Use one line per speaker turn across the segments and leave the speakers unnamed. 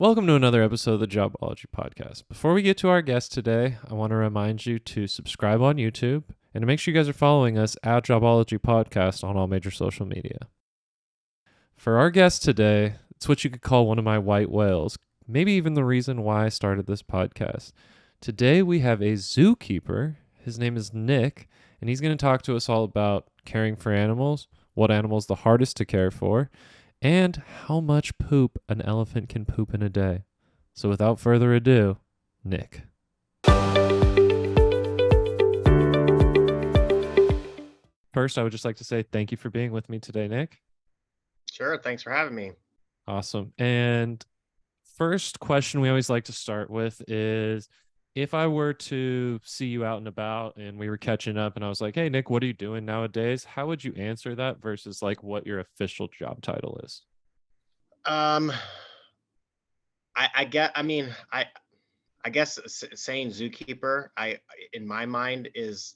Welcome to another episode of the Jobology Podcast. Before we get to our guest today, I want to remind you to subscribe on YouTube and to make sure you guys are following us at Jobology Podcast on all major social media. For our guest today, it's what you could call one of my white whales, maybe even the reason why I started this podcast. Today we have a zookeeper. His name is Nick, and he's going to talk to us all about caring for animals, what animals the hardest to care for, and how much poop an elephant can poop in a day. So without further ado, Nick. First, I would just like to say thank you for being with me today, Nick.
Sure, thanks for having me.
Awesome. And first question we always like to start with is, if I were to see you out and about and we were catching up and I was like, hey, Nick, what are you doing nowadays? How would you answer that versus like what your official job title is?
Um, I get. I mean, I guess saying zookeeper, in my mind is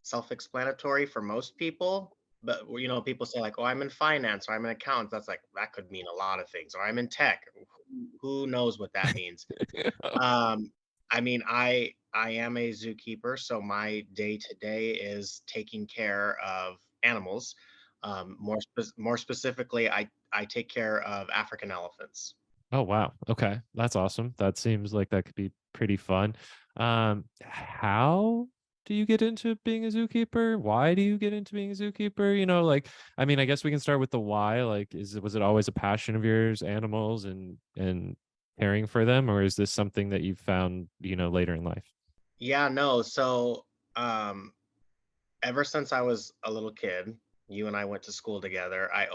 self-explanatory for most people. But people say like, "Oh, I'm in finance," or "I'm an accountant." That's like that could mean a lot of things. Or I'm in tech. Who knows what that means? Um, I mean, I am a zookeeper, so my day to day is taking care of animals. More specifically, I take care of African elephants.
Oh, wow. Okay. That's awesome. That seems like that could be pretty fun. How do you get into being a zookeeper? Why do you get into being a zookeeper? I mean, I guess we can start with the why. Like, was it always a passion of yours, animals and caring for them, or is this something that you found, later in life?
Yeah, no. So, um, ever since I was a little kid, you and I went to school together. I
Yes.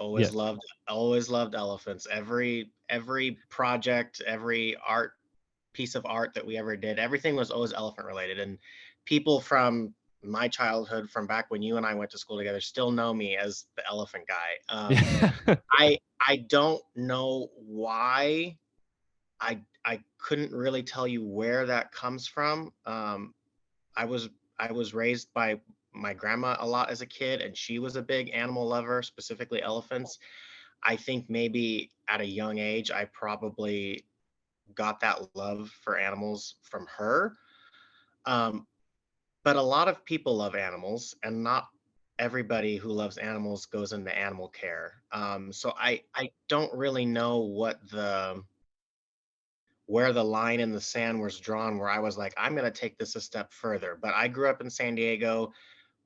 always loved elephants. Every project, every art piece of art that we ever did, everything was always elephant related. And people from my childhood, from back when you and I went to school together, still know me as the elephant guy.
Yeah.
I don't know why. I couldn't really tell you where that comes from. I was I was raised by my grandma a lot as a kid, and she was a big animal lover, specifically elephants. I think maybe at a young age, I probably got that love for animals from her. Um, but a lot of people love animals, and not everybody who loves animals goes into animal care. So I don't really know where the line in the sand was drawn, where I was like, I'm going to take this a step further. But I grew up in San Diego.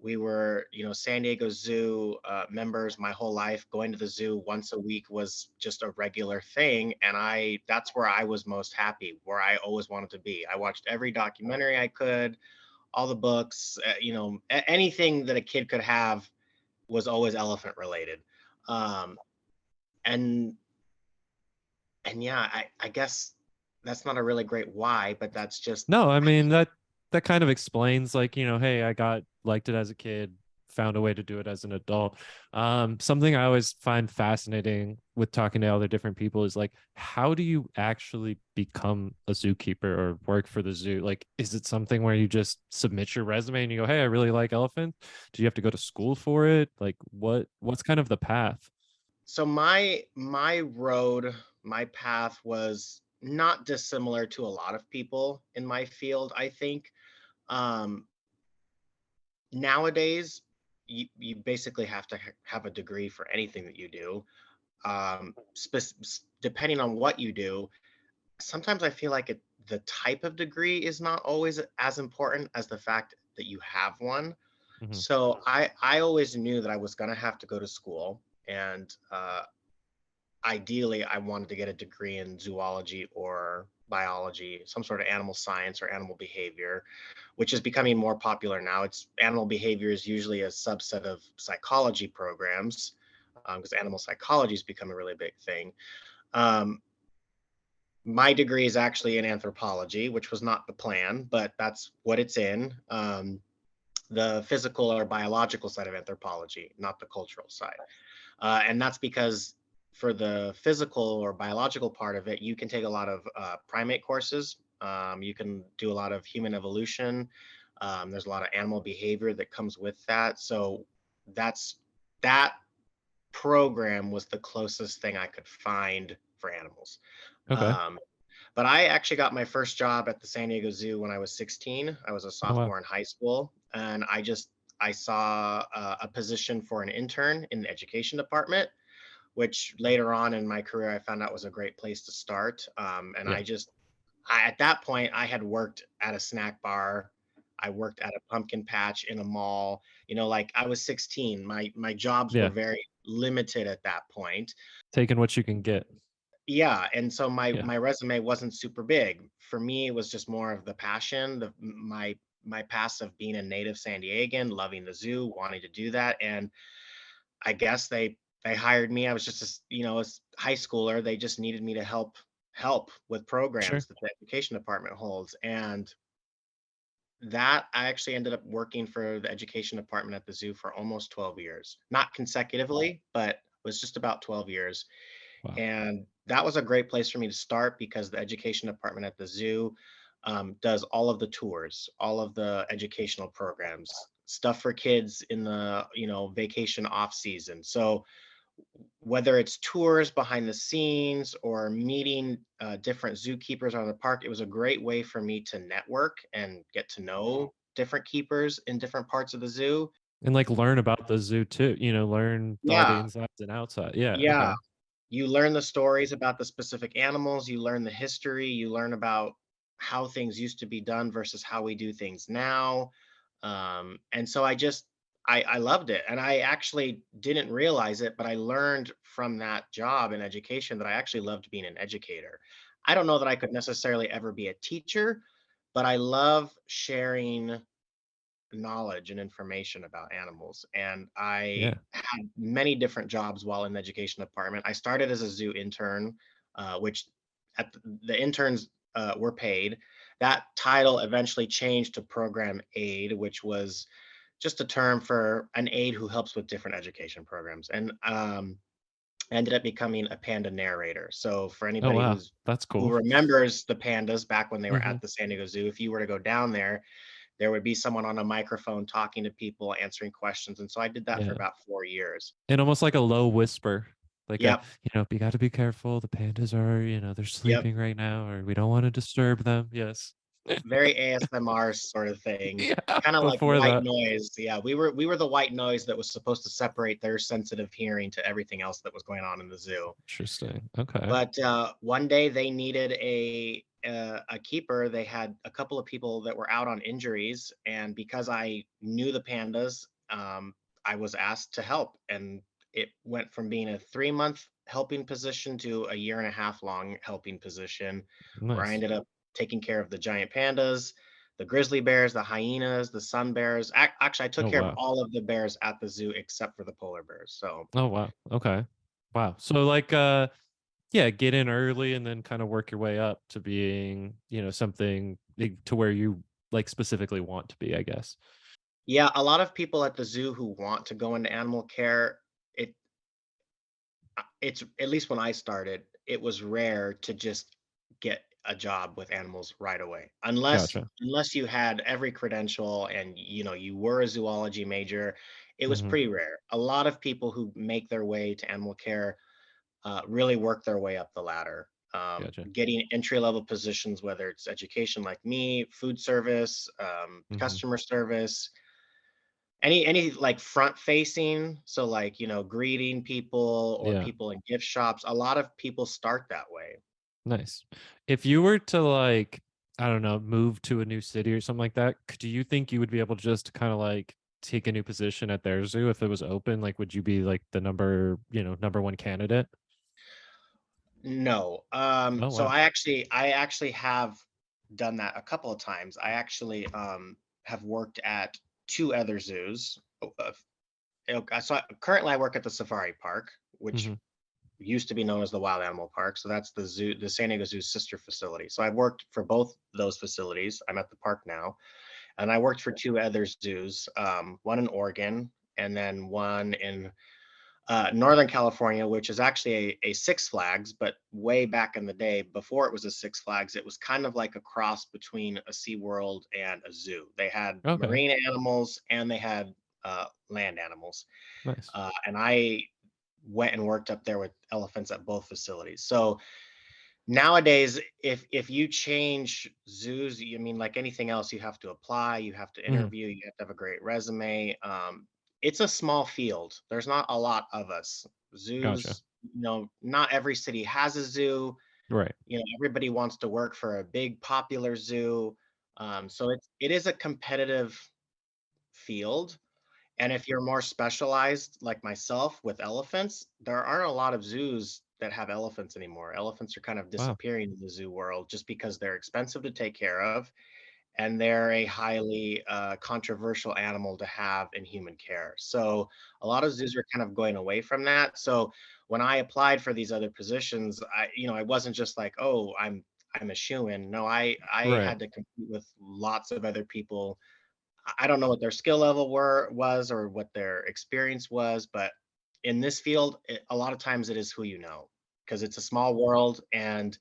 We were, San Diego Zoo members my whole life. Going to the zoo once a week was just a regular thing. And that's where I was most happy, where I always wanted to be. I watched every documentary I could, all the books, anything that a kid could have was always elephant related. Um, and and yeah, I guess that's not a really great why, but that's just
No, I
I
mean that kind of explains like, hey, I got liked it as a kid, found a way to do it as an adult. Something I always find fascinating with talking to other different people is like, how do you actually become a zookeeper or work for the zoo? Like, is it something where you just submit your resume and you go, hey, I really like elephants? Do you have to go to school for it? Like what's kind of the path?
so my path was not dissimilar to a lot of people in my field, I think. Um, Nowadays, you basically have to have a degree for anything that you do. Depending on what you do, sometimes I feel like the type of degree is not always as important as the fact that you have one.
Mhm.
So I always knew that I was going to have to go to school, and ideally I wanted to get a degree in zoology or biology, some sort of animal science or animal behavior, which is becoming more popular now. It's animal behavior is usually a subset of psychology programs, because animal psychology has become a really big thing. Um, my degree is actually in anthropology, which was not the plan, but that's what it's in. The physical or biological side of anthropology, not the cultural side. And that's because for the physical or biological part of it, you can take a lot of primate courses. You can do a lot of human evolution. There's a lot of animal behavior that comes with that. So that's that program was the closest thing I could find for animals.
Okay.
But I actually got my first job at the San Diego Zoo when I was 16. I was a
Oh wow.
sophomore in high school, and I saw a position for an intern in the education department, which later on in my career I found out was a great place to start. And
Yeah.
at that point, I had worked at a snack bar. I worked at a pumpkin patch in a mall. Like I was 16. My jobs were
Yeah.
very limited at that point.
Taking what you can get.
Yeah, and so my
Yeah.
my resume wasn't super big. For me, it was just more of the passion, my past of being a native San Diegan, loving the zoo, wanting to do that, and I guess they hired me. I was just a high schooler. They just needed me to help with
Sure.
programs that the education department holds, and that I actually ended up working for the education department at the zoo for almost 12 years. Not consecutively, but was just about 12 years.
Wow.
And that was a great place for me to start because the education department at the zoo does all of the tours, all of the educational programs, stuff for kids in the vacation off season. So whether it's tours behind the scenes or meeting different zookeepers around the park, it was a great way for me to network and get to know different keepers in different parts of the zoo.
And like learn about the zoo too, learn all the
Yeah,
insides and outside. Yeah.
yeah.
Okay.
You learn the stories about the specific animals, you learn the history, you learn about how things used to be done versus how we do things now. And so I loved it. And I actually didn't realize it, but I learned from that job in education that I actually loved being an educator. I don't know that I could necessarily ever be a teacher, but I love sharing knowledge and information about animals. And I
Yeah.
had many different jobs while in the education department. I started as a zoo intern, which the interns were paid. That title eventually changed to program aide, which was just a term for an aide who helps with different education programs. And ended up becoming a panda narrator. So for
Oh
anybody
wow. That's
who
cool.
remembers the pandas back when they were
Hmm.
at the San Diego Zoo, if you were to go down there would be someone on a microphone talking to people, answering questions, and so I did that for
Yeah.
about 4 years.
And almost like a low whisper. Like
Yep,
you got to be careful. The pandas are, they're
yep,
sleeping right now, or we don't want to disturb them. Yes.
very ASMR sort of thing,
Yeah.
kinda like
Before
white
that.
noise. Yeah, we were the white noise that was supposed to separate their sensitive hearing to everything else that was going on in the zoo.
Interesting. Okay.
But, one day they needed a keeper. They had a couple of people that were out on injuries, and because I knew the pandas, I was asked to help, and it went from being a 3-month helping position to a year and a half long helping position, where I
Nice.
ended up taking care of the giant pandas, the grizzly bears, the hyenas, the sun bears. Actually, I took
Oh
care of
wow.
all of the bears at the zoo except for the polar bears. So
Oh wow. Okay. Wow. So like yeah, get in early and then kind of work your way up to being, something to where you like specifically want to be, I guess.
yeah, a lot of people at the zoo who want to go into animal care, it it's at least when I started, it was rare to just get a job with animals right away.
Gotcha.
Unless you had every credential and you were a zoology major, it was
Hmm.
pretty rare. A lot of people who make their way to animal care really work their way up the ladder.
Gotcha.
Getting entry level positions, whether it's education like me, food service,
Hmm.
customer service, any like front facing, so like, greeting people or
Yeah.
people in gift shops, a lot of people start that way.
Nice. If you were to like, I don't know, move to a new city or something like that, do you think you would be able to just kind of like take a new position at their zoo if it was open? Like, would you be like the number one candidate?
No.
Oh
So
wow.
I actually have done that a couple of times. I actually have worked at two other zoos. So currently I work at the safari park, which
Hmm.
used to be known as the Wild Animal Park. So that's the San Diego Zoo's sister facility. So I've worked for both those facilities. I'm at the park now. And I worked for two other zoos, one in Oregon and then one in Northern California, which is actually a Six Flags, but way back in the day, before it was a Six Flags, it was kind of like a cross between a SeaWorld and a zoo. They had
Okay.
marine animals and they had land animals.
Nice.
And I went and worked up there with elephants at both facilities. So Nowadays, if you change zoos, you mean like anything else, you have to apply, you have to
Hmm.
interview, you have to have a great resume. It's a small field. There's not a lot of us.
Gotcha.
Zoos, not every city has a zoo.
Right.
Everybody wants to work for a big popular zoo. So it is a competitive field. And if you're more specialized, like myself, with elephants, there aren't a lot of zoos that have elephants anymore. Elephants are kind of
Wow.
disappearing in the zoo world just because they're expensive to take care of and they're a highly controversial animal to have in human care. So a lot of zoos are kind of going away from that. So when I applied for these other positions, I wasn't just like, oh, I'm a shoe-in. No, I
Right.
had to compete with lots of other people. I don't know what their skill level was or what their experience was, but in this field, a lot of times it is who you know because it's a small world and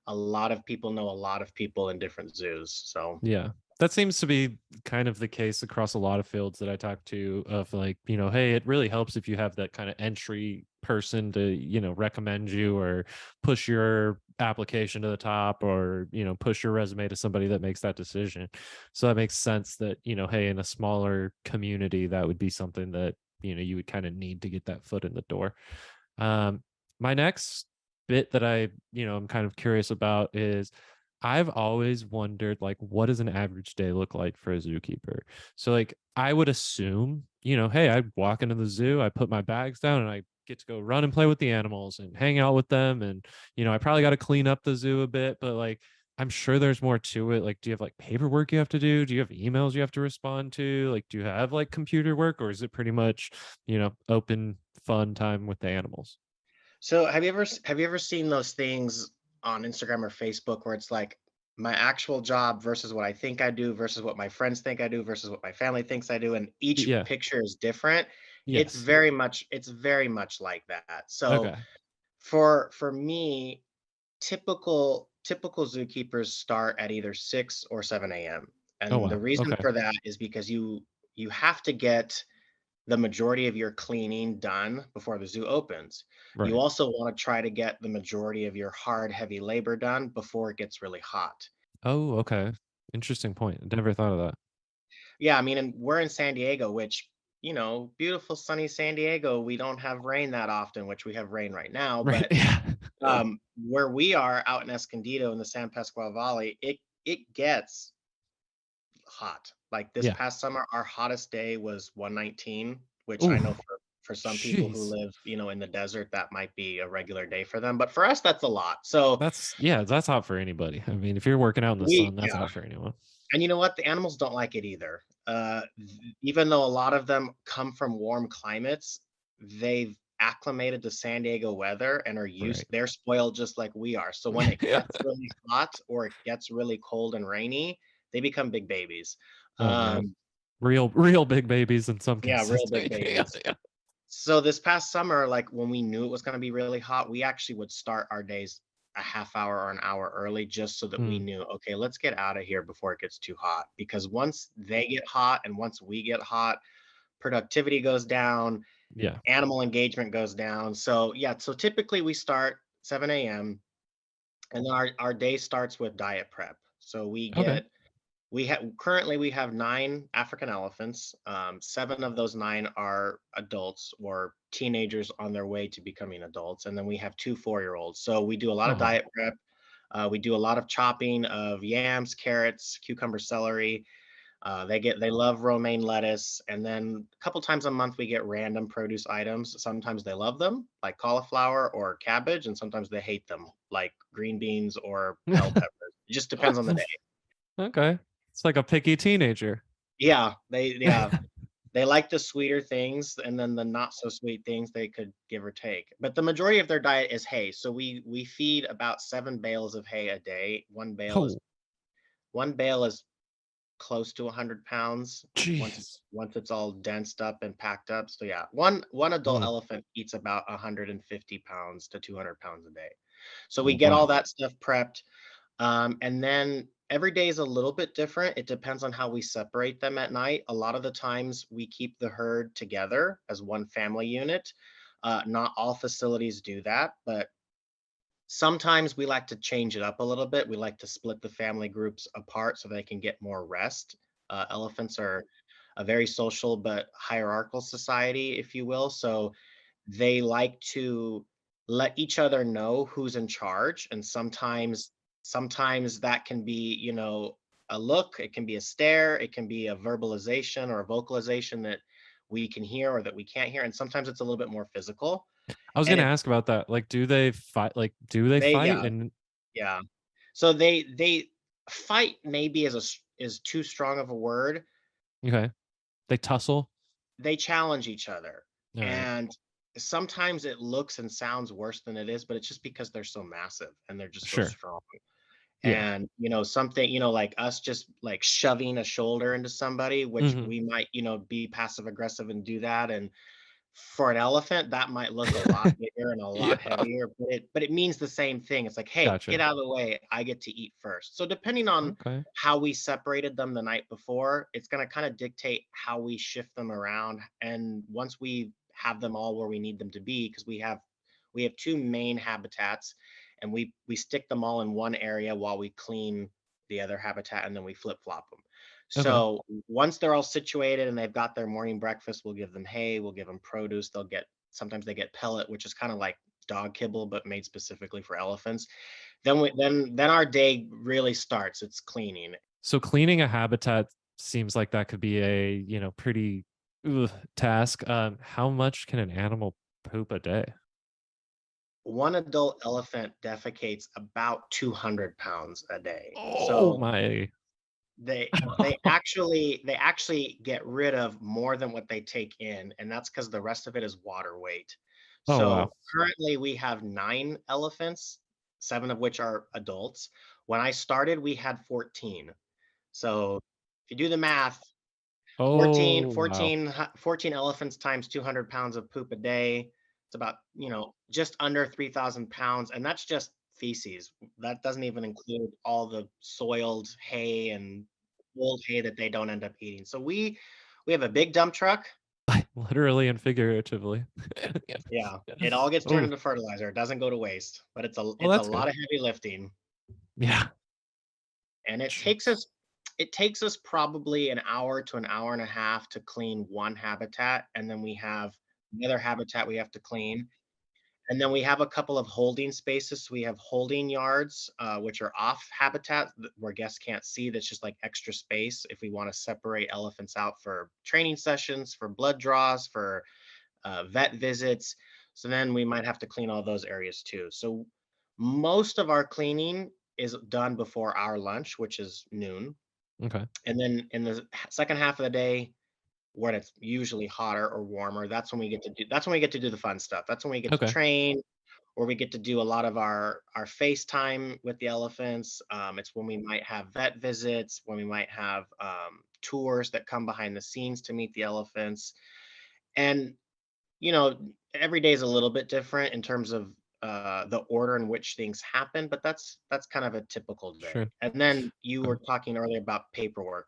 a lot of people know a lot of people in different zoos. So
Yeah. That seems to be kind of the case across a lot of fields that I talk to of like, hey, it really helps if you have that kind of entry person to, recommend you or push your application to the top or, push your resume to somebody that makes that decision. So that makes sense that, hey, in a smaller community, that would be something that, you would kind of need to get that foot in the door. Um, my next bit that I'm kind of curious about is I've always wondered, like, what does an average day look like for a zookeeper? So, like, I would assume, hey, I walk into the zoo, I put my bags down, and I get to go run and play with the animals and hang out with them. And, I probably got to clean up the zoo a bit, but like, I'm sure there's more to it. Like, do you have like paperwork you have to do? Do you have emails you have to respond to? Like, do you have like computer work or is it pretty much, open fun time with the animals?
So have you ever seen those things on Instagram or Facebook where it's like my actual job versus what I think I do versus what my friends think I do versus what my family thinks I do, and each
Yeah.
picture is different.
Yes.
It's very much like that. So
Okay.
for me, typical zookeepers start at either 6 or 7 a.m.
Oh
And the
wow.
reason
Okay.
for that is because you have to get the majority of your cleaning done before the zoo opens. You
Right.
also want to try to get the majority of your hard, heavy labor done before it gets really hot.
Oh, okay. Interesting point. I never thought of that.
Yeah, I mean, and we're in San Diego, which, beautiful sunny San Diego. We don't have rain that often, which we have rain right now,
Right.
but
Yeah.
where we are out in Escondido in the San Pasqual Valley, it gets hot. Like this
Yeah.
past summer, our hottest day was 119, which I
Oh,
know for some people who
jeez.
live, in the desert, that might be a regular day for them. But for us, that's a lot. So
That's hot for anybody. I mean, if you're working out in the sun, that's
yeah.
hot for anyone.
And you know what? The animals don't like it either. Even though a lot of them come from warm climates, they've acclimated to San Diego weather and
Right.
they're spoiled just like we are. So when it
Yeah.
gets really hot or it gets really cold and rainy, they become big babies.
Oh man.
Um,
Real big babies in some
yeah, real
cases.
big
Yeah.
babies.
Yeah.
So this past summer, like when we knew it was going to be really hot, we actually would start our days a half hour or an hour early just so that we
Mm,
knew, okay, let's get out of here before it gets too hot. Because once they get hot and once we get hot, productivity goes down,
yeah.
animal engagement goes down. So yeah, so typically we start 7 a.m. and then our day starts with diet prep. So
Okay.
we have 9 African elephants. 7 of those 9 are adults or teenagers on their way to becoming adults, and then we have 2 4-year-olds. So we do a lot of
Oh.
diet prep. We do a lot of chopping of yams, carrots, cucumber, celery. They love romaine lettuce, and then a couple times a month we get random produce items. Sometimes they love them, like cauliflower or cabbage, and sometimes they hate them, like green beans or bell peppers. It just depends on the day.
Okay. It's like a picky teenager.
Yeah, they like the sweeter things, and then the not so sweet things they could give or take. But the majority of their diet is hay. So we feed about 7 bales of hay a day.
Oh,
One bale is close to 100 pounds
jeez.
once it's all densed up and packed up. So yeah, one adult
Mm.
elephant eats about 150 pounds to 200 pounds a day. So we
Oh,
get all
wow.
that stuff prepped. And then every day is a little bit different. It depends on how we separate them at night. A lot of the times we keep the herd together as one family unit. Not all facilities do that, but Sometimes we like to change it up a little bit. We like to split the family groups apart so they can get more rest. Elephants are a very social but hierarchical society, if you will. So they like to let each other know who's in charge. And sometimes that can be, a look, it can be a stare, it can be a verbalization or a vocalization that we can hear or that we can't hear. And sometimes it's a little bit more physical.
I was
And
gonna
it
ask about that. Like, do they fight? Like, do they
they
fight?
yeah,
And
yeah. So they fight maybe is too strong of a word.
okay, they tussle.
They challenge each other.
All right,
And sometimes it looks and sounds worse than it is, but it's just because they're so massive and they're just so
sure,
strong.
yeah,
And, something, like us just like shoving a shoulder into somebody, which
hmm
we might, be passive aggressive and do that. And for an elephant, that might look a lot bigger and a
yeah,
lot heavier, but it means the same thing. It's like, "Hey, get
gotcha.
out of the way. I get to eat first." So depending on
Okay,
how we separated them the night before, it's gonna kinda dictate how we shift them around, and once we have them all where we need them to be, because we have 2 main habitats, and we stick them all in one area while we clean the other habitat, and then we flip-flop them.
okay,
So once they're all situated and they've got their morning breakfast, we'll give them hay, we'll give them produce. Sometimes they get pellet, which is kind of like dog kibble, but made specifically for elephants. Then our day really starts. It's cleaning.
so cleaning a habitat seems like that could be a pretty task. How much can an animal poop a day?
One adult elephant defecates about 200 pounds a day.
Oh
So
my!
they actually get rid of more than what they take in, and that's because the rest of it is water weight.
Oh wow!
So currently we have 9 elephants, 7 of which are adults. When I started, we had 14. So if you do the math, 14,
Oh wow!
14, 14 elephants times 200 pounds of poop a day. It's about, just under 3,000 pounds. And that's just feces. That doesn't even include all the soiled hay and old hay that they don't end up eating. So we have a big dump truck.
Literally and figuratively.
Yeah. It all gets turned
Oh,
into fertilizer. It doesn't go to waste, but it's a
well,
it's a
that's
lot
good.
of heavy lifting.
Yeah.
And it takes
Jeez.
us it takes us probably an hour to an hour and a half to clean one habitat, and then we have another habitat we have to clean. And then we have a couple of holding spaces. So we have holding yards, which are off habitat where guests can't see. That's just like extra space if we want to separate elephants out for training sessions, for blood draws, for vet visits. So then we might have to clean all those areas too. So most of our cleaning is done before our lunch, which is noon.
Okay.
And then in the second half of the day, when it's usually hotter or warmer, that's when we get to do the fun stuff. That's when we get to
Okay.
train, or we get to do a lot of our FaceTime with the elephants. It's when we might have vet visits, when we might have tours that come behind the scenes to meet the elephants. And you know, every day is a little bit different in terms of the order in which things happen, but that's kind of a typical day.
Sure.
And then you
Okay.
were talking earlier about paperwork.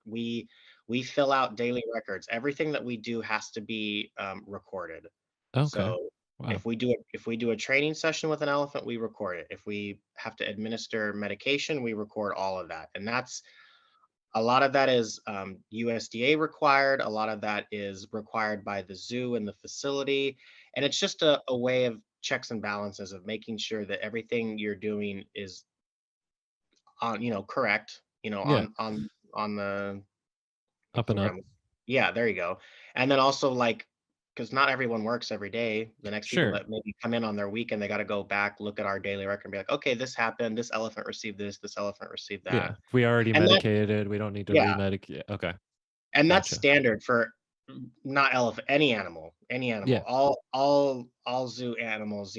We fill out daily records. Everything that we do has to be recorded.
Okay.
So
Wow.
if we do a training session with an elephant, we record it. If we have to administer medication, we record all of that. And that's a lot of that is USDA required. A lot of that is required by the zoo and the facility. And it's just a way of checks and balances of making sure that everything you're doing is correct,
Yeah.
on the, what's
Up
the
and
word?
up.
Yeah, there you go. And then also like, because not everyone works every day. The next people
Sure.
that maybe come in on their weekend, they got to go back, look at our daily record and be like, okay, this happened. This elephant received this elephant received that.
Yeah. If we already
And that,
medicated, we don't need to
yeah,
remedicate. Okay.
and that's
Gotcha.
standard for not elephant, any animal.
Yeah.
All zoo animals,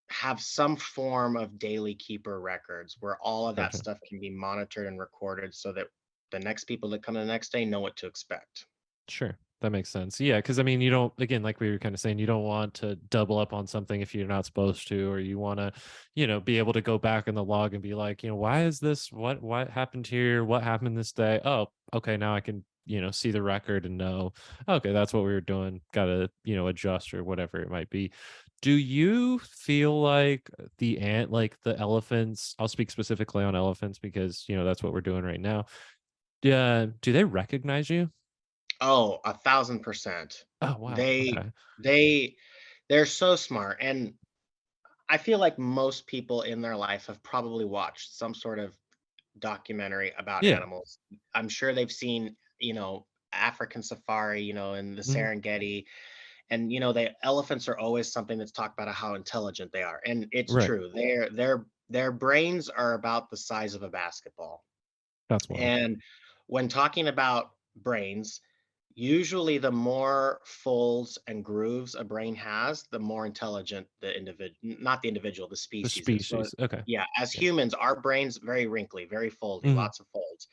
have some form of daily keeper records where all of that
Gotcha.
stuff can be monitored and recorded so that the next people that come the next day know what to expect.
Sure. That makes sense. Yeah, because I mean, you don't, again, like we were kind of saying, you don't want to double up on something if you're not supposed to, or you want to, be able to go back in the log and be like, why is this? What happened here? What happened this day? Oh, okay, now I can, see the record and know, okay, that's what we were doing. Got to, adjust or whatever it might be. Do you feel like the elephants, I'll speak specifically on elephants because, that's what we're doing right now. Yeah, do they recognize you?
Oh, 1,000%.
Oh, wow,
They
okay.
they they're so smart, and I feel like most people in their life have probably watched some sort of documentary about
Yeah,
animals. I'm sure they've seen, African safari, in the
mhm,
Serengeti, and the elephants are always something that's talked about how intelligent they are, and it's
right,
true. Their brains are about the size of a basketball.
that's wild.
And when talking about brains, usually the more folds and grooves a brain has, the more intelligent the individual, not the individual, the
The
species is. So,
species, okay,
yeah, as
yeah,
humans, our brains very wrinkly, very foldy,
mhm,
lots of folds.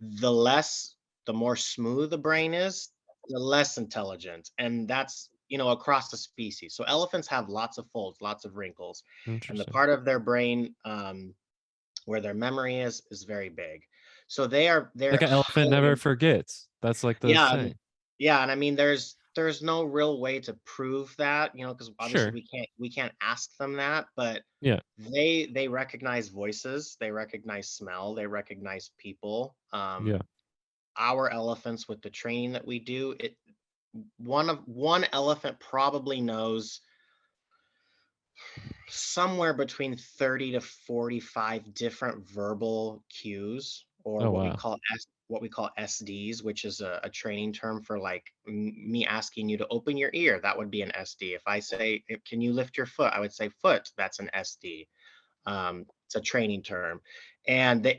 The less, the more smooth the brain is, the less intelligent, and that's across the species. So elephants have lots of folds, lots of wrinkles, and the
interesting.
part of their brain where their memory is very big. So they're
Like an elephant
highly
never forgets. That's like the
yeah,
saying.
and I mean there's no real way to prove that, because obviously
Sure,
we can't ask them that, but
yeah,
they recognize voices, they recognize smell, they recognize people.
yeah.
Our elephants with the training that we do, one elephant probably knows somewhere between 30 to 45 different verbal cues, or
Oh,
what we
wow.
call SDs, which is a training term for like me asking you to open your ear. That would be an SD. If I say, Can you lift your foot?" I would say foot. That's an SD. It's a training term, and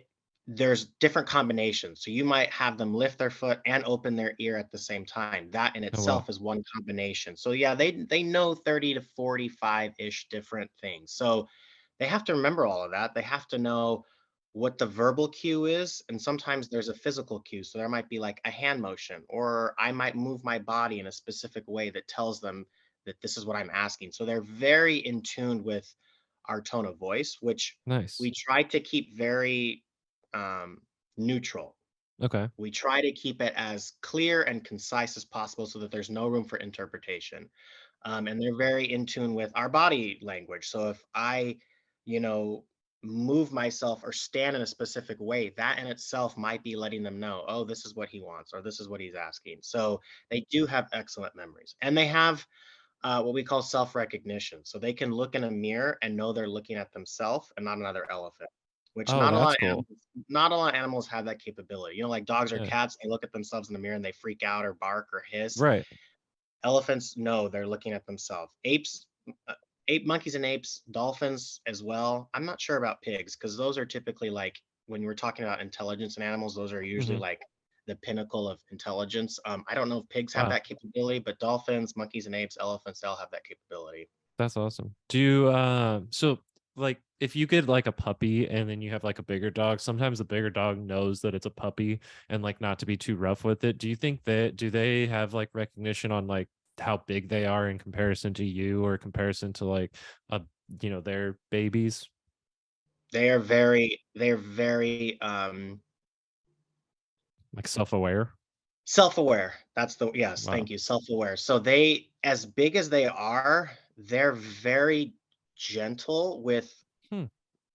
there's different combinations. So you might have them lift their foot and open their ear at the same time. That in
Oh, wow.
itself is one combination. So yeah, they know 30 to 45 ish different things. So they have to remember all of that. They have to know what the verbal cue is, and sometimes there's a physical cue. So there might be like a hand motion, or I might move my body in a specific way that tells them that this is what I'm asking. So they're very in tune with our tone of voice, which
Nice.
we try to keep very um, neutral.
Okay.
We try to keep it as clear and concise as possible so that there's no room for interpretation. And they're very in tune with our body language. So if I, you know, move myself or stand in a specific way, that in itself might be letting them know, oh, this is what he wants or this is what he's asking. So they do have excellent memories, and they have what we call self-recognition. So they can look in a mirror and know they're looking at themselves and not another elephant, which
Oh, that's cool.
not a lot of animals have that capability. Like dogs or
Yeah.
cats, they look at themselves in the mirror and they freak out or bark or hiss.
Right.
Elephants, no, they're looking at themselves. Uh, monkeys and apes, dolphins as well. I'm not sure about pigs because those are typically like when we're talking about intelligence in animals, those are usually
Mhm.
like the pinnacle of intelligence. I don't know if pigs have
Wow.
that capability, but dolphins, monkeys and apes, elephants, they all have that capability.
That's awesome. Do you, so, like, if you get, like, a puppy and then you have, like, a bigger dog, sometimes the bigger dog knows that it's a puppy and, like, not to be too rough with it. Do you think that do they have, like, recognition on, like, how big they are in comparison to you or comparison to, like, a their babies?
They're very
Like, self-aware?
self-aware. That's the yes, thank
Wow.
you, self-aware. So they, as big as they are, they're very gentle with
Hmm.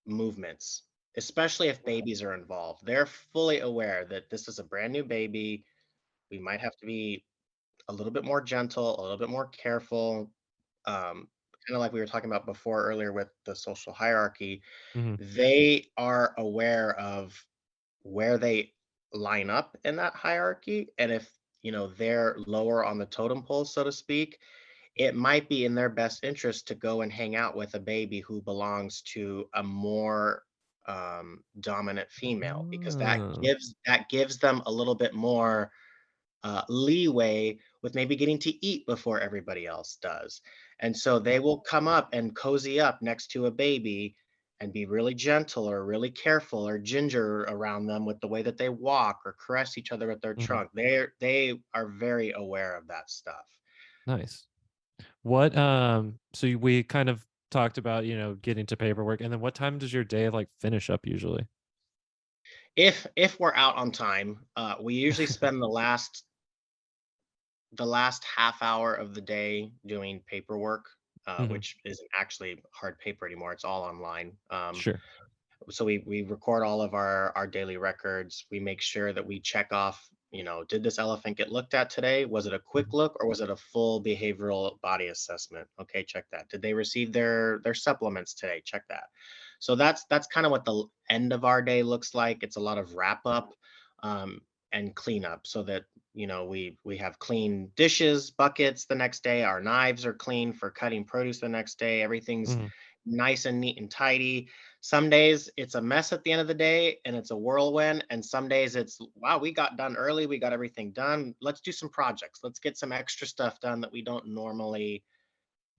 movements, especially if babies are involved. They're fully aware that this is a brand new baby. We might have to be a little bit more gentle, a little bit more careful. Kind of like we were talking about before earlier with the social hierarchy,
Mhm.
they are aware of where they line up in that hierarchy. And if, they're lower on the totem pole, so to speak, it might be in their best interest to go and hang out with a baby who belongs to a more dominant female, because
Oh.
that gives them a little bit more leeway with maybe getting to eat before everybody else does. And so they will come up and cozy up next to a baby and be really gentle or really careful or ginger around them with the way that they walk or caress each other with their
Mhm.
trunk. They are very aware of that stuff.
Nice. What, so we kind of talked about, getting to paperwork, and then what time does your day, like, finish up usually?
If we're out on time, we usually spend the last half hour of the day doing paperwork.
Hmm.
which isn't actually hard paper anymore. It's all online.
Sure.
So we record all of our daily records. We make sure that we check off, did this elephant get looked at today? Was it a quick
Mhm.
look or was it a full behavioral body assessment? Okay, check that. Did they receive their supplements today? Check that. So that's kind of what the end of our day looks like. It's a lot of wrap up um, and cleanup so that we have clean dishes, buckets the next day. Our knives are clean for cutting produce the next day. Everything's
Mhm.
nice and neat and tidy. Some days it's a mess at the end of the day and it's a whirlwind. And some days it's, wow, we got done early. We got everything done. Let's do some projects. Let's get some extra stuff done that we don't normally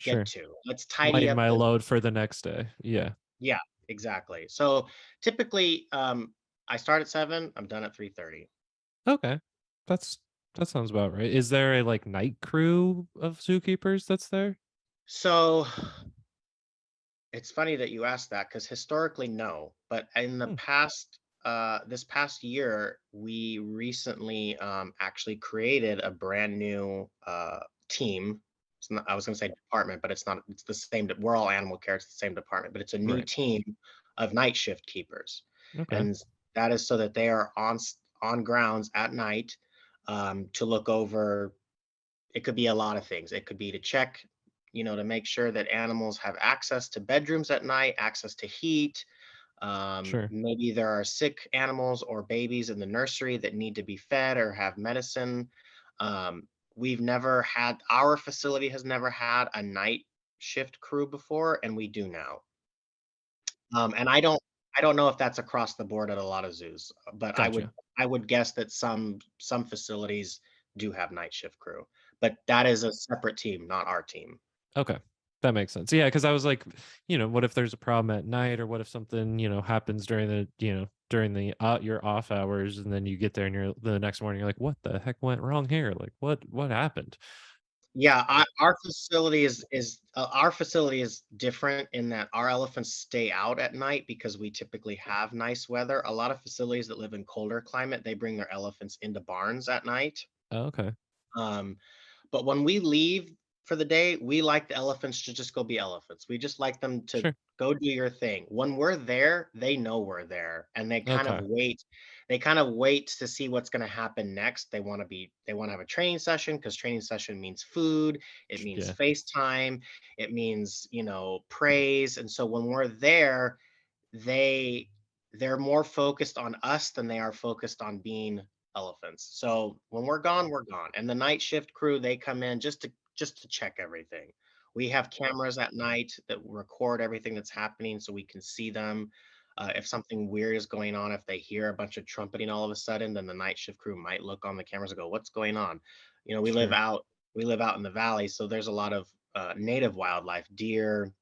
get
Sure.
to. Let's tidy
Lighten
up
my
the,
load for the next day. Yeah.
yeah, exactly. So typically, I start at 7, I'm done at 3:30.
Okay. That's that sounds about right. Is there a like night crew of zookeepers that's there?
So it's funny that you asked that because historically, no. But in the
Hmm.
past, this past year, we recently actually created a brand new team. It's not, I was going to say department, but it's not. It's the same. We're all animal care. It's the same department, but it's a new
Right.
team of night shift keepers,
Okay.
and that is so that they are on grounds at night to look over. It could be a lot of things. It could be to check, to make sure that animals have access to bedrooms at night, access to heat.
Sure.
Maybe there are sick animals or babies in the nursery that need to be fed or have medicine. We've never had, our facility has never had a night shift crew before, and we do now. And I don't know if that's across the board at a lot of zoos, but I would
Gotcha.
I would guess that some facilities do have night shift crew, but that is a separate team, not our team.
Okay. That makes sense. Yeah, because I was like, what if there's a problem at night, or what if something, happens during during the your off hours, and then you get there and you're the next morning, you're like, what the heck went wrong here? Like, what happened?
Yeah, our facility is different in that our elephants stay out at night because we typically have nice weather. A lot of facilities that live in colder climate, they bring their elephants into barns at night.
Oh, okay.
Um, But when we leave for the day, we like the elephants to just go be elephants. We just like them to
Sure.
go do your thing. When we're there, they know we're there and they kind of
Okay.
wait. They kind of wait to see what's going to happen next. They want to have a training session because training session means food, it means
Yeah.
FaceTime, it means, praise. And so when we're there, they they're more focused on us than they are focused on being elephants. So when we're gone, we're gone. And the night shift crew, they come in just to check everything. We have cameras at night that record everything that's happening so we can see them. If something weird is going on, if they hear a bunch of trumpeting all of a sudden, then the night shift crew might look on the cameras and go, "What's going on?" You know, we live
Sure.
out we live out in the valley, so there's a lot of native wildlife, deer,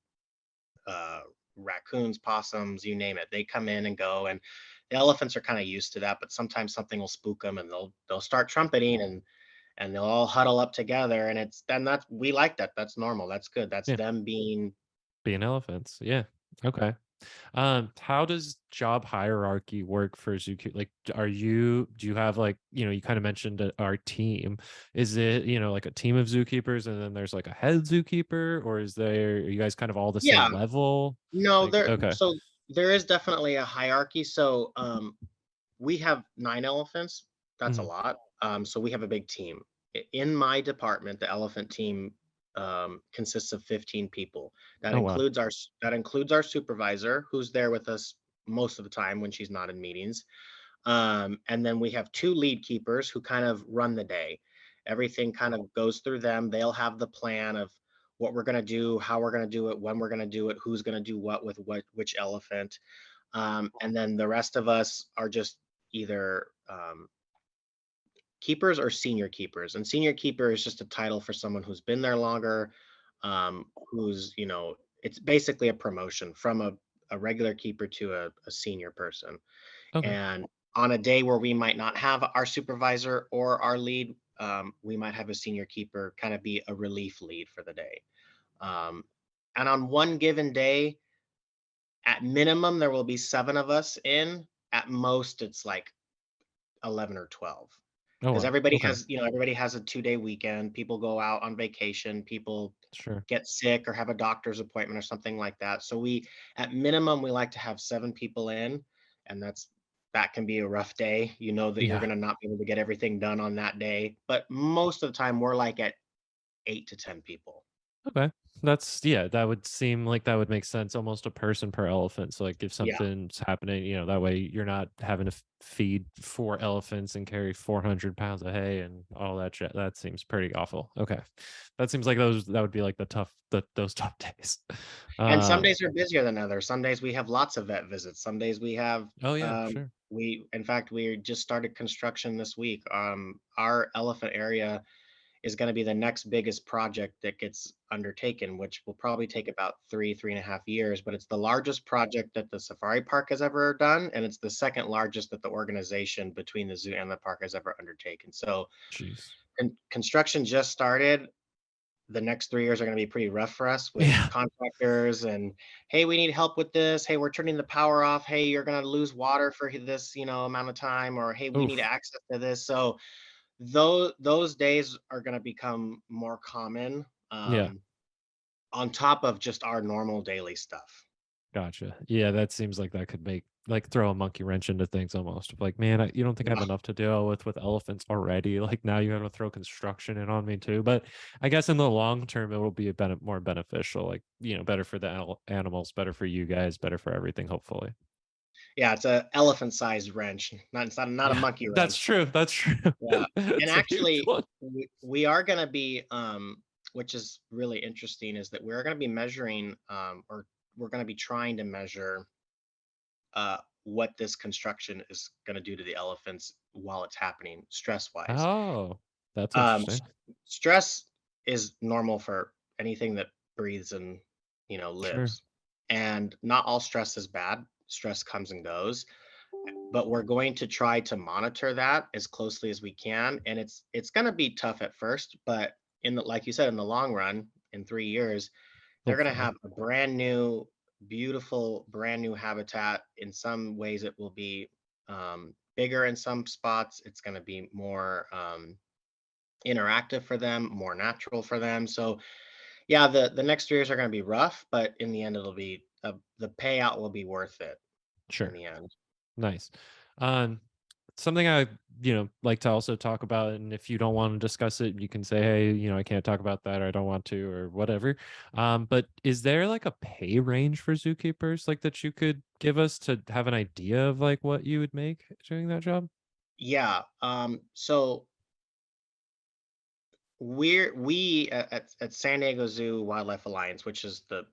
uh, raccoons, possums, you name it. They come in and go, and the elephants are kind of used to that. But sometimes something will spook them, and they'll start trumpeting, and they'll all huddle up together. And that's we like that. That's normal. That's good. That's
Yeah.
them being.
Being elephants. Yeah. Okay. How does job hierarchy work for Zookeeper? Like, do you have like, you kind of mentioned our team. Is it, like a team of zookeepers and then there's like a head zookeeper, or are you guys kind of all the same
Yeah,
level?
no,
Like, okay.
there is definitely a hierarchy. So we have 9 elephants. That's a
Mhm.
lot. So we have a big team. In my department, the elephant team consists of 15 people.
Oh, wow.
That includes our supervisor, who's there with us most of the time when she's not in meetings. And then we have 2 lead keepers who kind of run the day. Everything kind of goes through them. They'll have the plan of what we're going to do, how we're going to do it, when we're going to do it, who's going to do what with which elephant. And then the rest of us are just either keepers or senior keepers. And senior keeper is just a title for someone who's been there longer, who's, it's basically a promotion from a regular keeper to a senior person.
Okay.
And on a day where we might not have our supervisor or our lead, we might have a senior keeper kind of be a relief lead for the day. Um, and on one given day, at minimum, there will be 7 of us in. At most, it's like 11 or 12.
Oh
because
wow.
everybody
Okay.
has, everybody has a 2-day weekend. People go out on vacation. People
Sure.
get sick or have a doctor's appointment or something like that. So at minimum, we like to have 7 people in, and that can be a rough day. You know that you're
Yeah.
going to not be able to get everything done on that day, but most of the time we're like at 8 to 10 people.
Okay. That's yeah, that would seem like that would make sense, almost a person per elephant. So, like, if
Yeah.
something's happening, that way you're not having to feed 4 elephants and carry 400 pounds of hay and all that shit. That seems pretty awful. Okay. That seems like that would be like those tough days.
And some
Um,
days are busier than others. Some days we have lots of vet visits. Some days we have,
oh, yeah, sure.
in fact, we just started construction this week. Our elephant area is going to be the next biggest project that gets undertaken, which will probably take about 3.5 years. But it's the largest project that the safari park has ever done, and it's the second largest that the organization between the zoo and the park has ever undertaken. So,
Jeez.
construction just started. The next 3 years are going to be pretty rough for us with
Yeah.
contractors and, hey, we need help with this. Hey, we're turning the power off. Hey, you're going to lose water for this, amount of time, or hey, we need
Oof.
access to this. So those days are going to become more common,
Yeah.
on top of just our normal daily stuff.
Gotcha. Yeah, that seems like that could make like throw a monkey wrench into things almost. Like, man, you don't think I have
Yeah.
enough to deal with elephants already? Like now you have to throw construction in on me too. But I guess in the long term, it will be more beneficial. Like better for the animals, better for you guys, better for everything. Hopefully.
Yeah, it's a elephant-sized wrench. Not a
Yeah,
monkey
that's
wrench.
true. That's true.
Yeah. And
It's a huge
actually,
one.
we are going to be, which is really interesting, is that we're going to be measuring, or we're going to be trying to measure, what this construction is going to do to the elephants while it's happening, stress wise.
Oh, that's
Um,
interesting.
s- Stress is normal for anything that breathes and,
Sure.
lives. And not all stress is bad. Stress comes and goes, but we're going to try to monitor that as closely as we can. And it's going to be tough at first, but like you said, in the long run, in 3 years, they're going to
Hopefully.
have a brand new, beautiful, brand new habitat. In some ways, it will be, bigger. In some spots, it's going to be more, interactive for them, more natural for them. So yeah, the next 3 years are going to be rough, but in the end, it'll be, the payout will be worth it in
Sure.
the end.
Nice. Um, Something I, like to also talk about, and if you don't want to discuss it, you can say, hey, I can't talk about that, or I don't want to, or whatever. But is there like a pay range for zookeepers, like that you could give us to have an idea of like what you would make doing that job?
Yeah. So we at San Diego Zoo Wildlife Alliance, which is the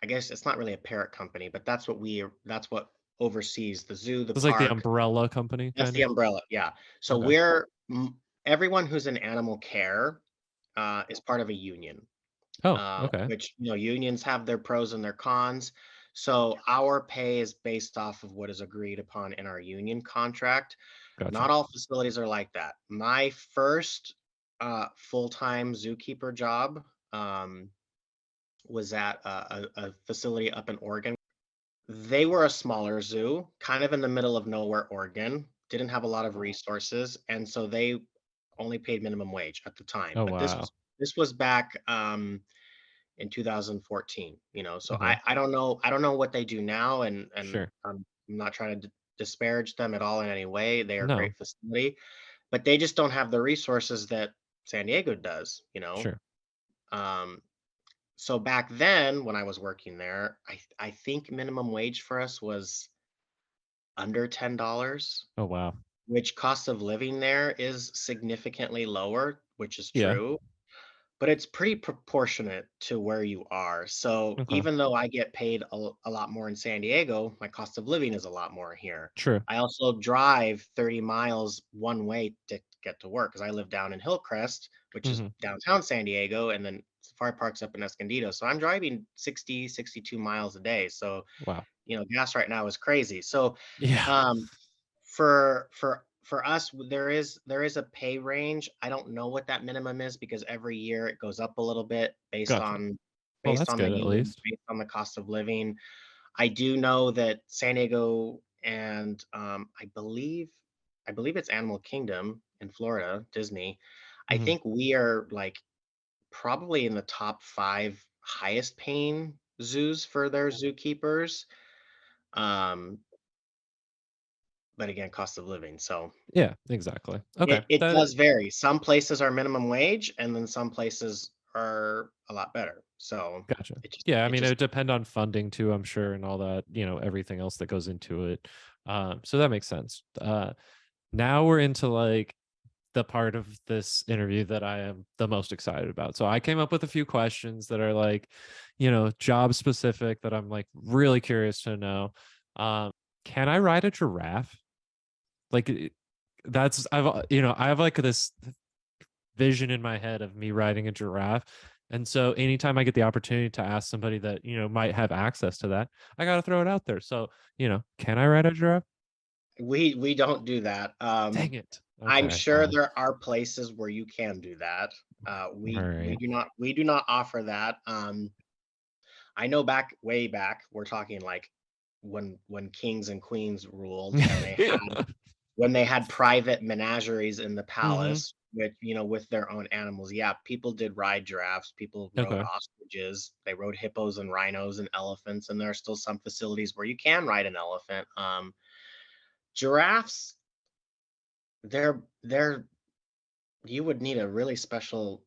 I guess it's not really a parent company, but that's what oversees the zoo, the
It's like the
park.
umbrella company,
That's
kind
the
of.
umbrella. Yeah. So
Okay.
everyone who's in animal care, is part of a union.
Oh, okay.
Which, unions have their pros and their cons. So our pay is based off of what is agreed upon in our union contract. Not
Gotcha.
all facilities are like that. My first, full-time zookeeper job, was at a facility up in Oregon. They were a smaller zoo, kind of in the middle of nowhere, Oregon, didn't have a lot of resources, and so they only paid minimum wage at the time.
Oh,
But
wow.
this was back, in 2014, so
Okay.
I don't know what they do now, and
Sure.
I'm not trying to disparage them at all in any way. They are a
No.
great facility, but they just don't have the resources that San Diego does.
Sure.
Um, so back then when I was working there, I think minimum wage for us was under $10,
Oh, wow.
which cost of living there is significantly lower, which is
Yeah.
true. But it's pretty proportionate to where you are. So
Okay.
even though I get paid a lot more in San Diego, my cost of living is a lot more here.
True.
I also drive 30 miles one way to get to work because I live down in Hillcrest, which is
Hmm.
downtown San Diego, and then Safari Park's up in Escondido. So I'm driving 60, 62 miles a day. So,
Wow.
gas right now is crazy. So,
Yeah.
um, for us, there is a pay range. I don't know what that minimum is because every year it goes up a little bit based
Gotcha.
on
Well, that's
the
good at
union,
least.
based on the cost of living. I do know that San Diego and, I believe I believe it's Animal Kingdom in Florida, Disney. I
Hmm.
think we are like probably in the top 5 highest paying zoos for their zookeepers. Um, but again, cost of living. So
Yeah, exactly. Okay.
it
That
does vary. Some places are minimum wage, and then some places are a lot better. So
Gotcha.
it just
Yeah, I
it
mean, it
just
would depend on funding too, I'm sure, and all that, everything else that goes into it. So that makes sense. Now we're into like the part of this interview that I am the most excited about. So I came up with a few questions that are like, job specific that I'm like really curious to know. Um, can I ride a giraffe? Like that's I have like this vision in my head of me riding a giraffe. And so anytime I get the opportunity to ask somebody that, might have access to that, I got to throw it out there. So, can I ride a giraffe?
we don't do that.
Dang it.
I'm
Okay,
sure
fine.
there are places where you can do that.
All
We
right.
do not offer that. I know way back, we're talking like when kings and queens ruled and
Yeah.
when they had private menageries in the
Hmm.
palace with, with their own animals. Yeah, people did ride giraffes, people rode
Okay.
ostriches, they rode hippos and rhinos and elephants, and there are still some facilities where you can ride an elephant. Giraffes, they're you would need a really special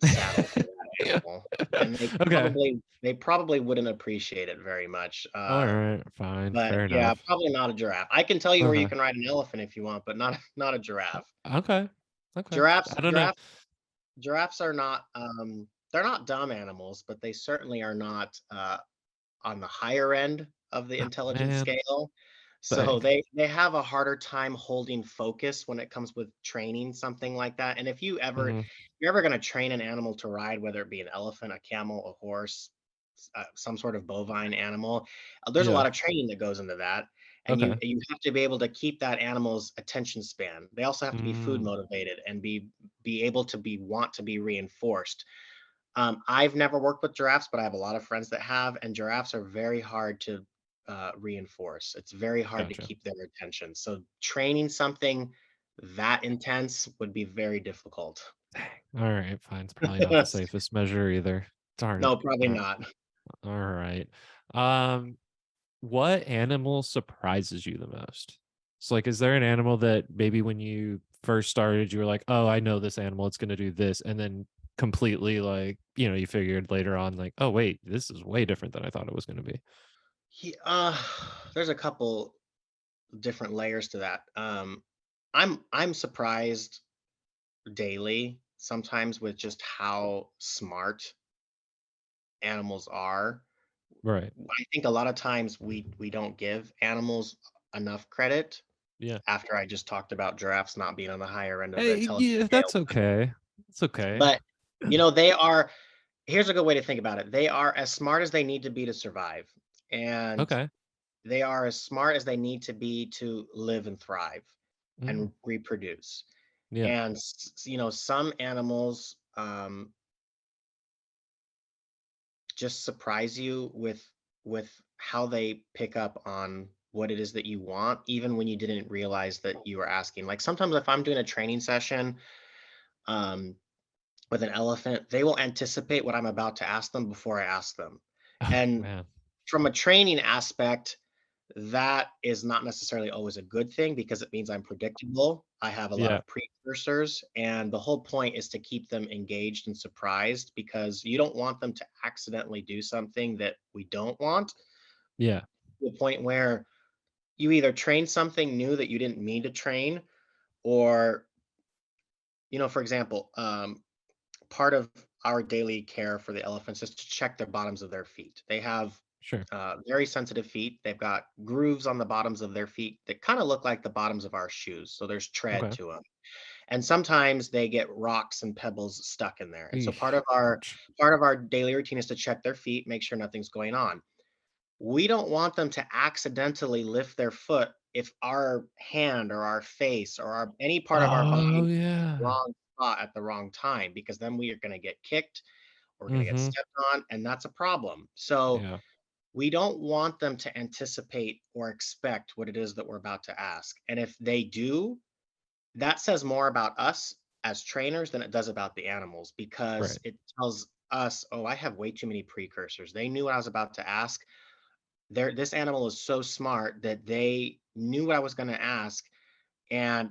saddle for that
Yeah.
animal, and
Okay.
they probably wouldn't appreciate it very much,
All right. Fine.
but
Fair
yeah,
enough.
probably not a giraffe. I can tell you where you
Okay.
can ride an elephant if you want, but not not a giraffe.
Okay. Okay.
Giraffes
I don't know.
giraffe giraffes are not, they're not dumb animals, but they certainly are not, on the higher end of the
Oh,
intelligence
man.
scale. So
Dang.
they have a harder time holding focus when it comes with training something like that. And
Hmm.
you're ever going to train an animal to ride, whether it be an elephant, a camel, a horse, some sort of bovine animal, there's a
Yeah.
lot of training that goes into that. And
Okay.
you have to be able to keep that animal's attention span. They also have to be food
Mm.
motivated and be able to want to be reinforced. I've never worked with giraffes, but I have a lot of friends that have, and giraffes are very hard to reinforce. It's very hard to
Gotcha.
keep their attention. So training something that intense would be very difficult.
Dang. All right. Fine. It's probably not the safest measure either. Darn it.
No, probably not.
All right. Um, what animal surprises you the most? So, like, is there an animal that maybe when you first started, you were like, "Oh, I know this animal; it's going to do this," and then completely, like, you figured later on, like, "Oh, wait, this is way different than I thought it was going to be."
There's a couple different layers to that. I'm surprised daily sometimes with just how smart animals are.
Right.
I think a lot of times we don't give animals enough credit
Yeah.
after I just talked about giraffes not being on the higher end of the
Hey,
intelligence
yeah,
scale.
that's okay. It's okay.
But, they are here's a good way to think about it. They are as smart as they need to be to survive, and
Okay.
they are as smart as they need to be to live and thrive
Mm,
and reproduce.
yeah.
And some animals just surprise you with how they pick up on what it is that you want, even when you didn't realize that you were asking. Like sometimes if I'm doing a training session um, with an elephant, they will anticipate what I'm about to ask them before I ask them.
Oh
And
man.
from a training aspect, that is not necessarily always a good thing because it means I'm predictable. I have a lot
Yeah.
of precursors, and the whole point is to keep them engaged and surprised because you don't want them to accidentally do something that we don't want,
Yeah.
to the point where you either train something new that you didn't mean to train, or, for example, part of our daily care for the elephants is to check the bottoms of their feet. They have
Sure.
very sensitive feet. They've got grooves on the bottoms of their feet that kind of look like the bottoms of our shoes. So there's tread
Okay.
to them. And sometimes they get rocks and pebbles stuck in there. And so
Eesh. Ouch.
part of our daily routine is to check their feet, make sure nothing's going on. We don't want them to accidentally lift their foot if our hand or our face or any part of our
Oh
body
yeah.
wrong spot at the wrong time, because then we are going to get kicked, or we're going to get
Mm-hmm.
stepped on, and that's a problem. So
Yeah.
we don't want them to anticipate or expect what it is that we're about to ask. And if they do, that says more about us as trainers than it does about the animals because
Right.
it tells us, oh, I have way too many precursors. They knew what I was about to ask. This animal is so smart that they knew what I was going to ask. And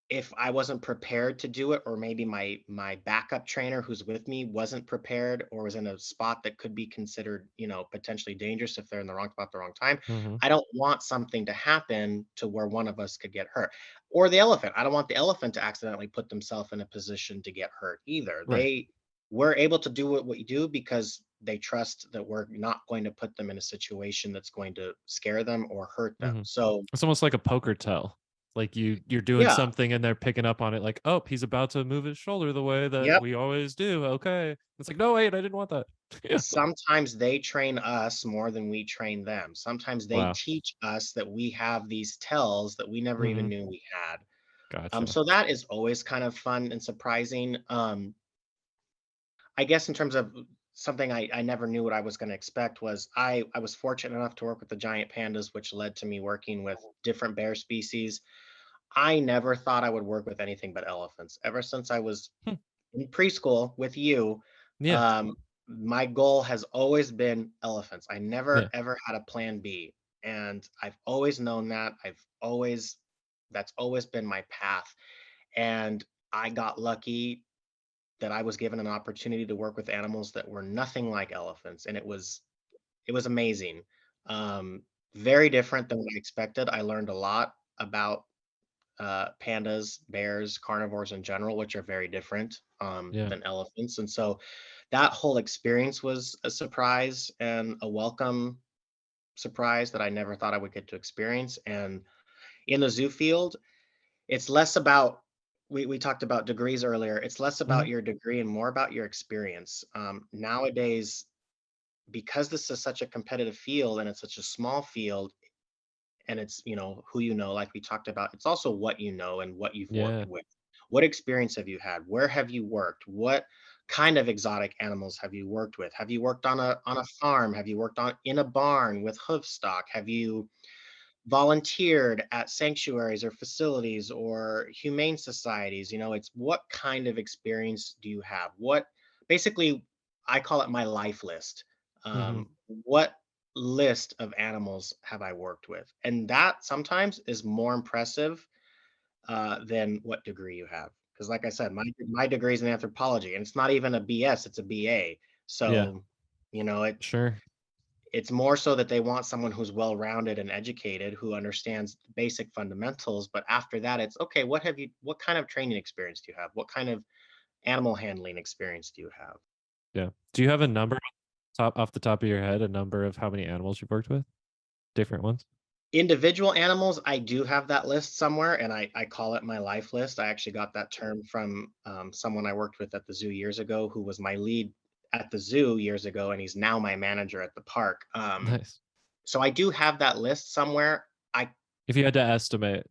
if I wasn't prepared to do it, or maybe my backup trainer who's with me wasn't prepared or was in a spot that could be considered, potentially dangerous if they're in the wrong spot at the wrong time,
Mhm.
I don't want something to happen to where one of us could get hurt. Or the elephant. I don't want the elephant to accidentally put themselves in a position to get hurt either.
Right.
We're able to do what we do because they trust that we're not going to put them in a situation that's going to scare them or hurt them.
Mhm.
So,
It's almost like a poker tell. Like you're doing
yeah.
something and they're picking up on it like, "Oh, he's about to move his shoulder the way that
Yep.
we always do. Okay." It's like, "No, wait, I didn't want that." Yeah.
Sometimes they train us more than we train them. Sometimes they
Wow.
teach us that we have these tells that we never even
Mhm.
knew we had.
Gotcha.
So that is always kind of fun and surprising. I guess in terms of something I never knew what I was going to expect was I was fortunate enough to work with the giant pandas, which led to me working with different bear species. I never thought I would work with anything but elephants. Ever since I was
Hmm.
in preschool with you,
Yeah.
um, my goal has always been elephants. I
Yeah.
never ever had a plan B, and I've always known that. That's always been my path, and I got lucky that I was given an opportunity to work with animals that were nothing like elephants, and it was amazing. Um, Very different than what I expected. I learned a lot about pandas, bears, carnivores in general, which are very different
Yeah.
than elephants. And so that whole experience was a surprise and a welcome surprise that I never thought I would get to experience. And in the zoo field, it's less about, we talked about degrees earlier. It's less about
Mhm.
your degree and more about your experience. Nowadays, because this is such a competitive field and it's such a small field, and it's who like we talked about, it's also what you know and what you've worked
Yeah.
with. What experience have you had? Where have you worked? What kind of exotic animals have you worked with? Have you worked on a farm? Have you worked on in a barn with hoof stock? Have you volunteered at sanctuaries or facilities or humane societies? It's what kind of experience do you have? What basically, I call it my life list.
Mhm.
What list of animals have I worked with? And that sometimes is more impressive than what degree you have. Because, like I said, my degree is in anthropology, and it's not even a BS; it's a BA.
Yeah.
So, you know, it
Sure.
it's more so that they want someone who's well-rounded and educated, who understands basic fundamentals, but after that, it's, "Okay, what kind of training experience do you have? What kind of animal handling experience do you have?"
Yeah. Do you have a number off the top of your head, a number of how many animals you've worked with? Different ones?
Individual animals, I do have that list somewhere, and I call it my life list. I actually got that term from, someone I worked with at the zoo years ago, who was my lead at the zoo years ago, and he's now my manager at the park.
Nice.
So I do have that list somewhere. I
If you had to estimate.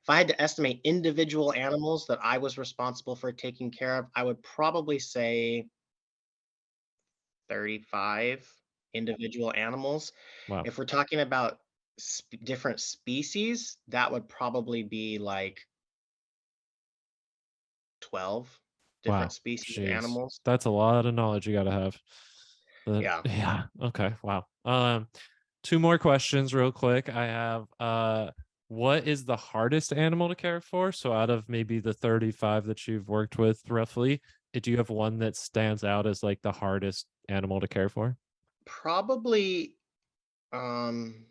If I had to estimate individual animals that I was responsible for taking care of, I would probably say 35 individual animals.
Wow.
If we're talking about different species, that would probably be like 12 different
Wow.
species of
Jeez.
animals.
That's a lot of knowledge you gotta have. But
Yeah.
yeah, okay, wow. 2 more questions real quick. I have, what is the hardest animal to care for? So out of maybe the 35 that you've worked with roughly, do you have one that stands out as, like, the hardest animal to care for?
Probably, um,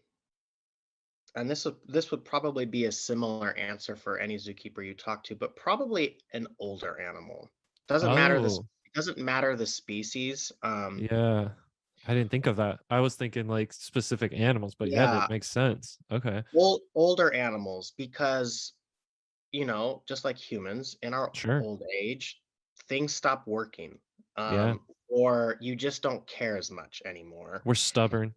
and this would probably be a similar answer for any zookeeper you talk to, but probably an older animal.
Oh,
It doesn't matter the species.
yeah. I didn't think of that. I was thinking, like, specific animals, but yeah,
Yeah,
that makes sense. Okay.
older animals because, just like humans in our
Sure.
old age, things stop working.
Yeah.
Or you just don't care as much anymore.
We're stubborn.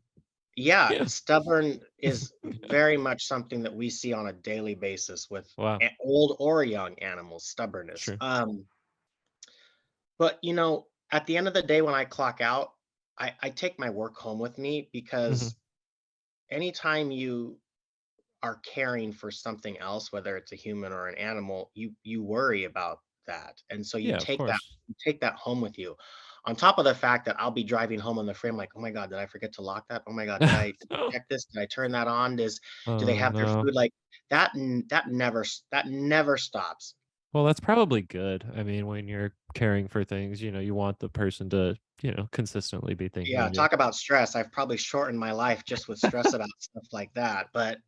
Yeah,
Yeah.
stubborn is very much something that we see on a daily basis with
Wow.
old or young animals, stubbornness.
Sure.
But at the end of the day, when I clock out, I take my work home with me
Mhm.
because anytime you are caring for something else, whether it's a human or an animal, you worry about that. And so
Yeah, of course.
you take that home with you. On top of the fact that I'll be driving home on the frame like, "Oh my god, did I forget to lock that? Oh my god, did I check this? Did I turn that on? Do they
Oh
have their
no.
food?" Like that never stops.
Well, that's probably good. I mean, when you're caring for things, you want the person to, consistently be thinking
Yeah,
of you.
talk about stress. I've probably shortened my life just with stress about stuff like that. But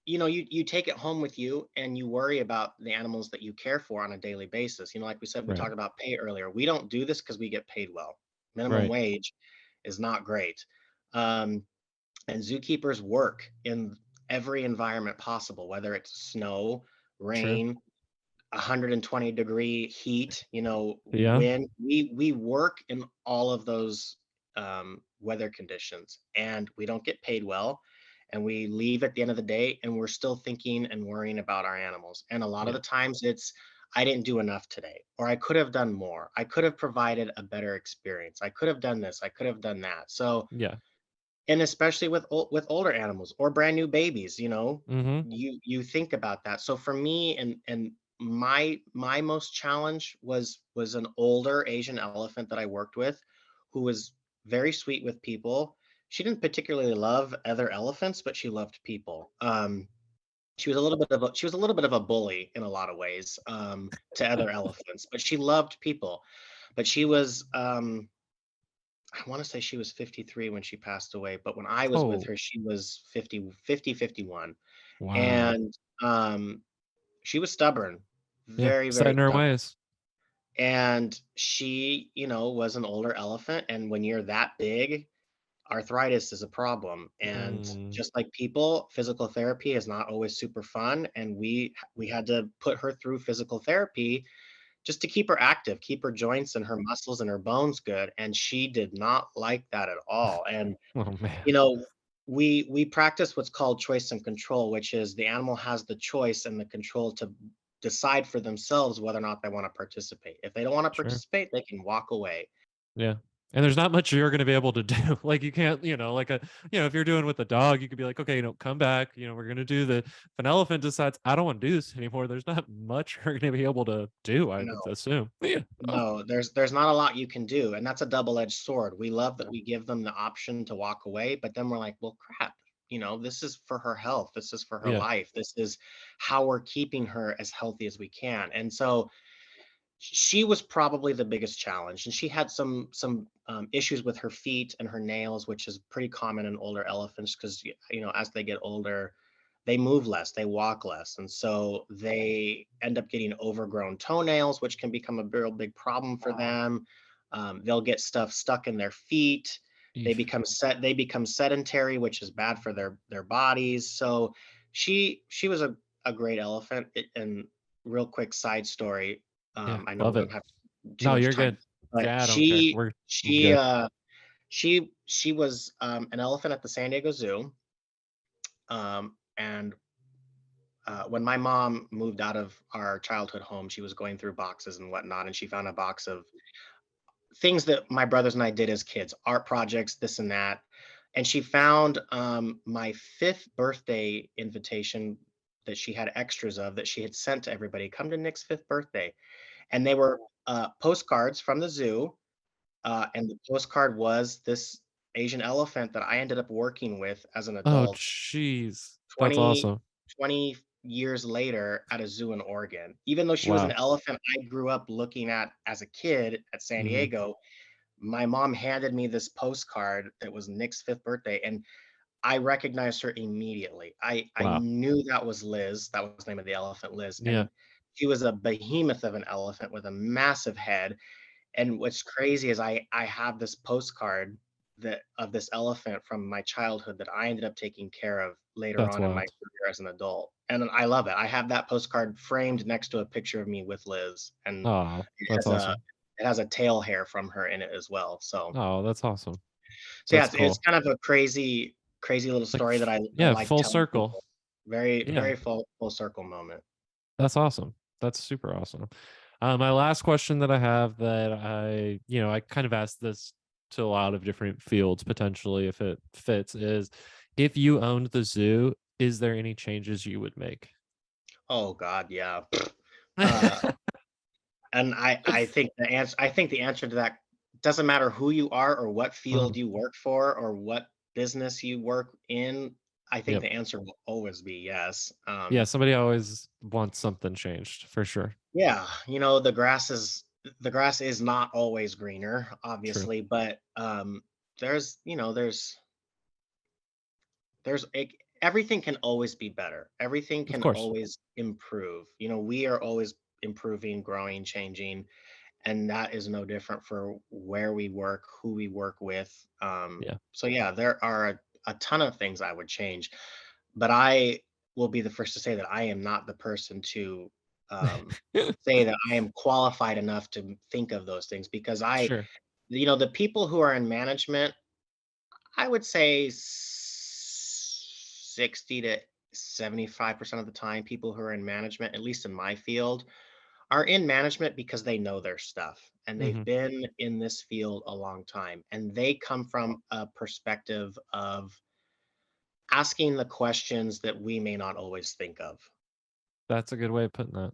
you take it home with you and you worry about the animals that you care for on a daily basis. Like we said, we
Right.
talked about pay earlier. We don't do this because we get paid well. Minimum
Right.
wage is not great. Um, and zookeepers work in every environment possible, whether it's snow,
True.
rain, 120-degree heat,
Yeah.
wind. We work in all of those weather conditions, and we don't get paid well. And we leave at the end of the day, and we're still thinking and worrying about our animals. And a lot of
Yeah.
the times, it's I didn't do enough today, or I could have done more. I could have provided a better experience. I could have done this. I could have done that. So
Yeah.
and especially with older animals or brand new babies,
Mhm.
you think about that. So for me, and my most challenge was an older Asian elephant that I worked with, who was very sweet with people. She didn't particularly love other elephants, but she loved people. She was a little bit of a bully in a lot of ways, to other elephants, but she loved people. But she was I want to say she was 53 when she passed away, but when I was with
Oh,
her, she was 51.
wow.
And she was stubborn,
Yeah.
very,
Set
very
in her
stubborn.
ways.
And she, was an older elephant. And when you're that big, arthritis is a problem. And
Mm.
just like people, physical therapy is not always super fun. And we had to put her through physical therapy just to keep her active, keep her joints and her muscles and her bones good. And she did not like that at all. And
Oh, man.
you know, we practice what's called choice and control, which is the animal has the choice and the control to decide for themselves whether or not they want to participate. If they don't want to
Sure.
participate, they can walk away.
Yeah. And there's not much you're gonna be able to do. Like, you can't, like if you're doing with a dog, you could be like, "Okay, come back, we're gonna do the" if an elephant decides, "I don't wanna do this anymore," there's not much you're gonna be able to do, I would
No,
assume. Yeah. Oh,
no, there's not a lot you can do, and that's a double-edged sword. We love that we give them the option to walk away, but then we're like, well, crap. This is for her health. This is for her
yeah.
life. This is how we're keeping her as healthy as we can. And so she was probably the biggest challenge, and she had some issues with her feet and her nails, which is pretty common in older elephants because as they get older, they move less, they walk less, and so they end up getting overgrown toenails, which can become a real big problem for them. They'll get stuff stuck in their feet.
Eef.
They become sedentary, which is bad for their bodies. So she was a great elephant. And real quick side story,
Yeah,
I know
love
we
it.
don't have too
No,
much
you're
time,
good.
but
Yeah, I don't care. I'm
she
good.
uh she was an elephant at the San Diego Zoo. And when my mom moved out of our childhood home, she was going through boxes and whatnot, and she found a box of things that my brothers and I did as kids, art projects, this and that. And she found my fifth birthday invitation that she had extras of that she had sent to everybody. Come to Nick's fifth birthday. And they were postcards from the zoo. And the postcard was this Asian elephant that I ended up working with as an
Oh,
adult
jeez. That's
20
awesome.
20 years later at a zoo in Oregon. Even though she was an
Wow.
elephant I grew up looking at as a kid at San
Mhm.
Diego, my mom handed me this postcard that was Nick's fifth birthday, and I recognized her immediately. I
Wow.
knew that was Liz. That was the name of the elephant, Liz.
Yeah.
And she was a behemoth of an elephant with a massive head. And what's crazy is I have this postcard that of this elephant from my childhood that I ended up taking care of later
That's
on in my
wild.
career as an adult. And I love it. I have that postcard framed next to a picture of me with Liz, and
Oh,
it
that's
has a
awesome.
it has a tail hair from her in it as well. So
Oh, that's awesome.
so yeah,
That's
it's
cool.
kind of a crazy little
Like,
story that I
yeah,
like
full
telling
circle.
people. Very,
Yeah.
very full circle moment.
That's awesome. That's super awesome. My last question that I have that I kind of asked this to a lot of different fields potentially if it fits is if you owned the zoo, is there any changes you would make?
Oh God, yeah. Uh, and I think the answer to that doesn't matter who you are or what field
Mhm.
you work for or what business you work in. I think
Yep.
the answer will always be yes.
Yeah, somebody always wants something changed for sure.
Yeah, the grass is not always greener,
True.
obviously, but there's you know there's a, everything can always be better. Everything
Of
can
course.
always improve. We are always improving, growing, changing, and that is no different for where we work, who we work with.
Yeah.
So yeah, there are a ton of things I would change, but I will be the first to say that I am not the person to say that I am qualified enough to think of those things because
Sure.
the people who are in management, I would say 60 to 75% of the time, people who are in management, at least in my field, are in management because they know their stuff and they've
Mhm.
been in this field a long time. And they come from a perspective of asking the questions that we may not always think of.
That's a good way of putting that.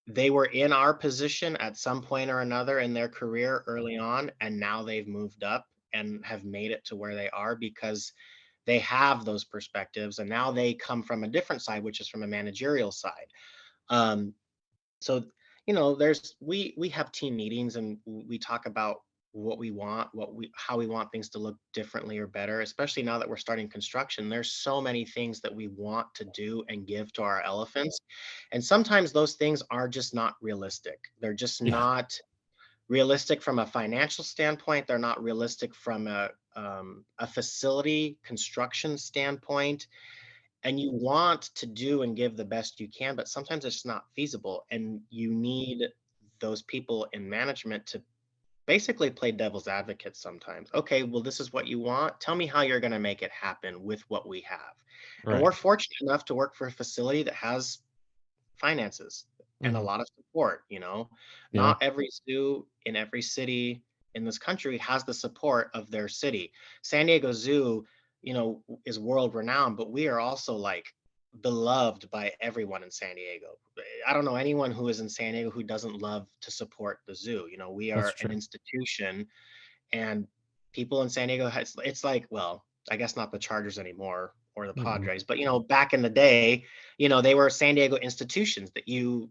They were in our position at some point or another in their career early on, and now they've moved up and have made it to where they are because they have those perspectives. And now they come from a different side, which is from a managerial side. Um, so there's we have team meetings and we talk about what we want, how we want things to look differently or better, especially now that we're starting construction. There's so many things that we want to do and give to our elephants, and sometimes those things are just not realistic. They're just
Yeah.
not realistic from a financial standpoint. They're not realistic from a facility construction standpoint, and you want to do and give the best you can, but sometimes it's not feasible. And you need those people in management to basically play devil's advocate sometimes. Okay, well, this is what you want. Tell me how you're going to make it happen with what we have. And
Right.
we're fortunate enough to work for a facility that has finances and a
Mhm.
lot of support.
Yeah.
Not every zoo in every city in this country has the support of their city. San Diego Zoo, is world renowned, but we are also like beloved by everyone in San Diego. I don't know anyone who is in San Diego who doesn't love to support the zoo. We
That's
are an
true.
institution, and people in San Diego it's like, well, I guess not the Chargers anymore or the
Mm-mm.
Padres, but back in the day, they were San Diego institutions that you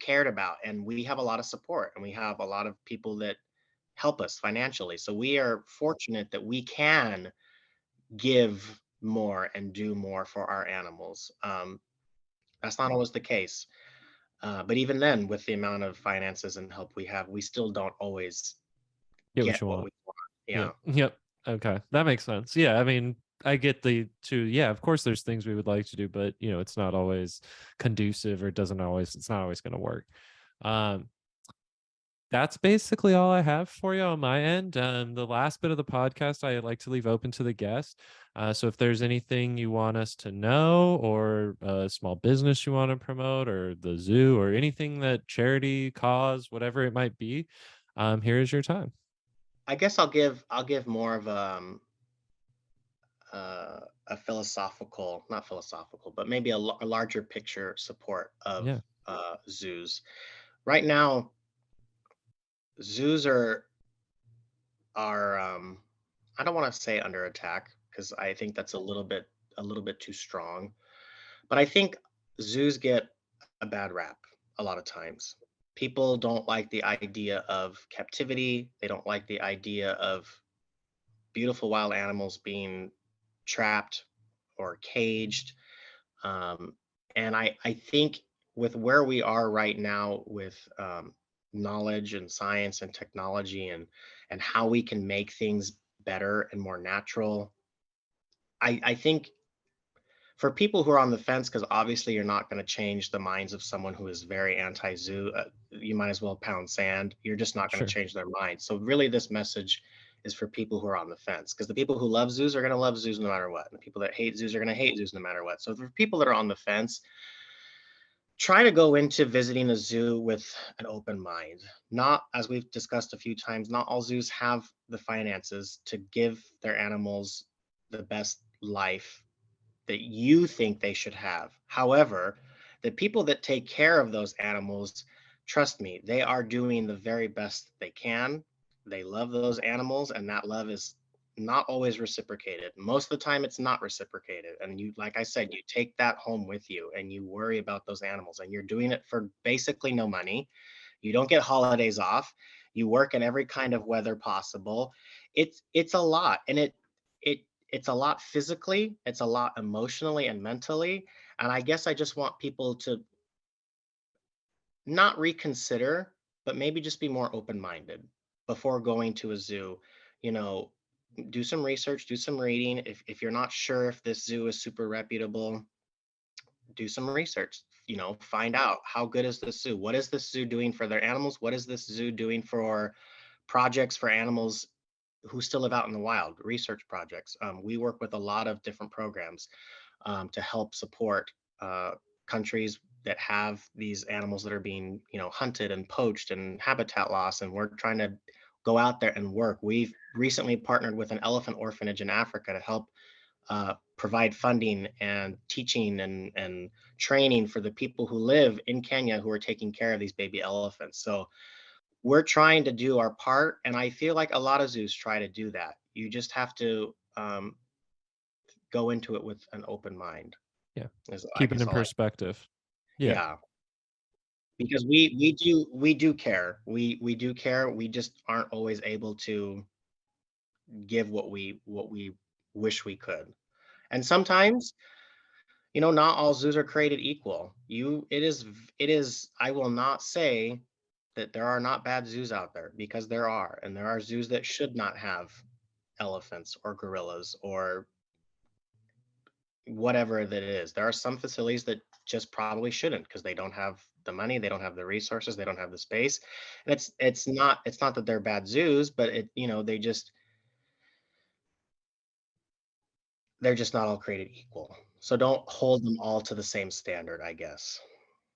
cared about, and we have a lot of support and we have a lot of people that help us financially. So we are fortunate that we can give more and do more for our animals. That's not always the case. But even then, with the amount of finances and help we have, we still don't always
Get what
get
you
what
want.
we want.
Yep.
Yeah.
Yep. Okay. That makes sense. Yeah. I mean, I get the two. Yeah. Of course, there's things we would like to do, but it's not always conducive or it's not always going to work. Um, that's basically all I have for you on my end. The last bit of the podcast I like to leave open to the guest. So if there's anything you want us to know, or a small business you want to promote, or the zoo, or anything that charity, cause, whatever it might be, here is your time.
I guess I'll give more of a philosophical, not philosophical, but maybe a larger picture support of
Yeah.
zoos. Right now, zoos are I don't want to say under attack because I think that's a little bit too strong. But I think zoos get a bad rap a lot of times. People don't like the idea of captivity. They don't like the idea of beautiful wild animals being trapped or caged. Um, and I think with where we are right now with knowledge and science and technology and how we can make things better and more natural, I think for people who are on the fence, because obviously you're not going to change the minds of someone who is very anti-zoo. You might as well pound sand. You're just not going to
Sure.
change their mind. So really, this message is for people who are on the fence, because the people who love zoos are going to love zoos no matter what. And the people that hate zoos are going to hate zoos no matter what. So for people that are on the fence, try to go into visiting a zoo with an open mind. Not, as we've discussed a few times, not all zoos have the finances to give their animals the best life that you think they should have. However, the people that take care of those animals, trust me, they are doing the very best they can. They love those animals, and that love is not always reciprocated. Most of the time, it's not reciprocated. And you, like I said, you take that home with you and you worry about those animals, and you're doing it for basically no money. You don't get holidays off. You work in every kind of weather possible. It's a lot, and it's a lot physically, it's a lot emotionally and mentally. And I guess I just want people to not reconsider, but maybe just be more open-minded before going to a zoo. You know, do some research, do some reading. If you're not sure if this zoo is super reputable, do some research. Find out, how good is this zoo? What is this zoo doing for their animals? What is this zoo doing for projects for animals who still live out in the wild? Research projects. We work with a lot of different programs to help support countries that have these animals that are being, hunted and poached and habitat loss. And we're trying to go out there and work. We've recently partnered with an elephant orphanage in Africa to help provide funding and teaching and training for the people who live in Kenya who are taking care of these baby elephants. So we're trying to do our part, and I feel like a lot of zoos try to do that. You just have to go into it with an open mind.
Yeah.
I
Keep it
guess
in perspective. Yeah.
Yeah, because we do care. We do care. We just aren't always able to give what we wish we could. And sometimes, not all zoos are created equal. It is, I will not say that there are not bad zoos out there, because there are, and there are zoos that should not have elephants or gorillas or whatever that is. There are some facilities that just probably shouldn't, because they don't have the money, they don't have the resources, they don't have the space. And it's not that they're bad zoos, but they're just not all created equal. So don't hold them all to the same standard, I guess.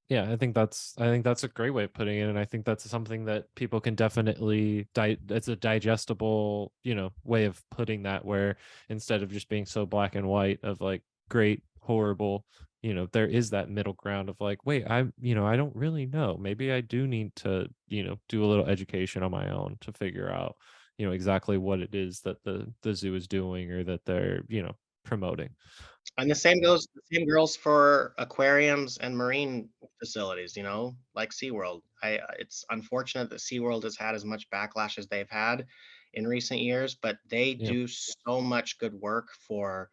Yeah, I think that's a great way of putting it, and I think that's something that people can definitely it's a digestible, way of putting that, where instead of just being so black and white of like great, horrible, there is that middle ground of like, wait, I don't really know. Maybe I do need to, do a little education on my own to figure out, exactly what it is that the zoo is doing or that they're, promoting.
And the same girls for aquariums and marine facilities, like SeaWorld. It's unfortunate that SeaWorld has had as much backlash as they've had in recent years, but they
Yeah,
do so much good work for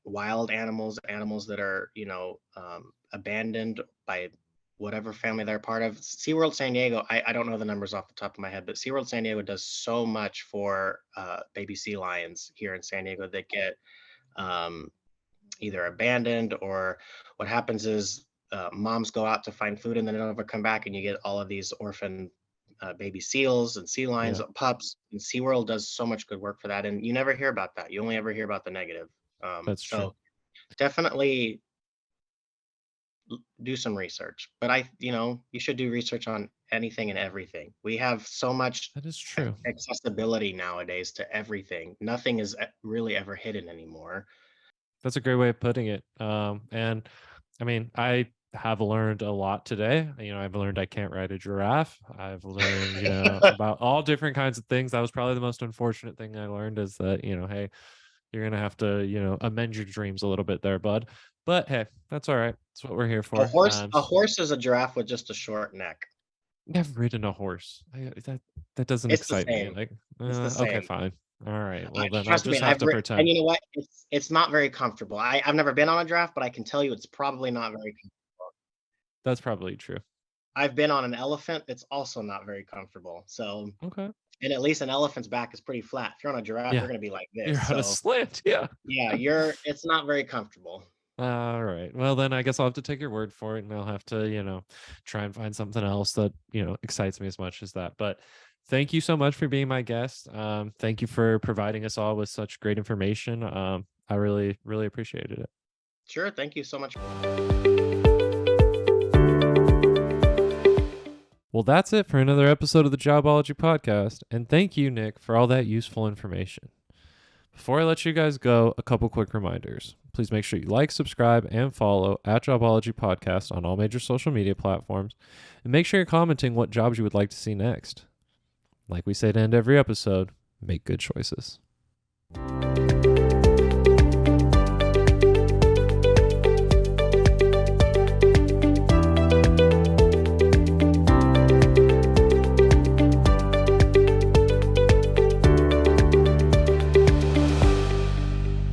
wild animals that are, abandoned by whatever family they're part of. SeaWorld San Diego, I don't know the numbers off the top of my head, but SeaWorld San Diego does so much for baby sea lions here in San Diego that get um, either abandoned, or what happens is moms go out to find food and then they don't ever come back, and you get all of these orphan baby seals and sea lions,
yeah,
pups. And SeaWorld does so much good work for that, and you never hear about that. You only ever hear about the negative.
that's true.
So definitely do some research. But you should do research on anything and everything. We have so much
That is true.
accessibility nowadays to everything. Nothing is really ever hidden anymore.
That's a great way of putting it. And I mean, I have learned a lot today. I've learned I can't ride a giraffe. I've learned, about all different kinds of things. That was probably the most unfortunate thing I learned, is that, hey, you're gonna have to, amend your dreams a little bit there, bud. But hey, that's all right. That's what we're here
A
for.
horse a horse is a giraffe with just a short neck.
Never ridden a horse. That doesn't
It's the
excite me.
same.
Like,
It's the
okay,
same.
fine. All right. Well, then I'll
Trust me,
just have to
and
pretend.
you know what? It's not very comfortable. I've never been on a giraffe, but I can tell you it's probably not very comfortable.
That's probably true.
I've been on an elephant, it's also not very comfortable. So,
Okay.
and at least an elephant's back is pretty flat. If you're on a giraffe, you're
Yeah.
gonna be like
You're
this.
on a
So,
slant. Yeah.
yeah, it's not very comfortable.
All right. Well, then I guess I'll have to take your word for it, and I'll have to, try and find something else that, excites me as much as that. But thank you so much for being my guest. Thank you for providing us all with such great information. I really, really appreciated it.
Sure, thank you so much.
Well, that's it for another episode of the Jobology Podcast. And thank you, Nick, for all that useful information. Before I let you guys go, a couple quick reminders. please make sure you like, subscribe, and follow at Jobology Podcast on all major social media platforms. And make sure you're commenting what jobs you would like to see next. Like we say to end every episode, make good choices.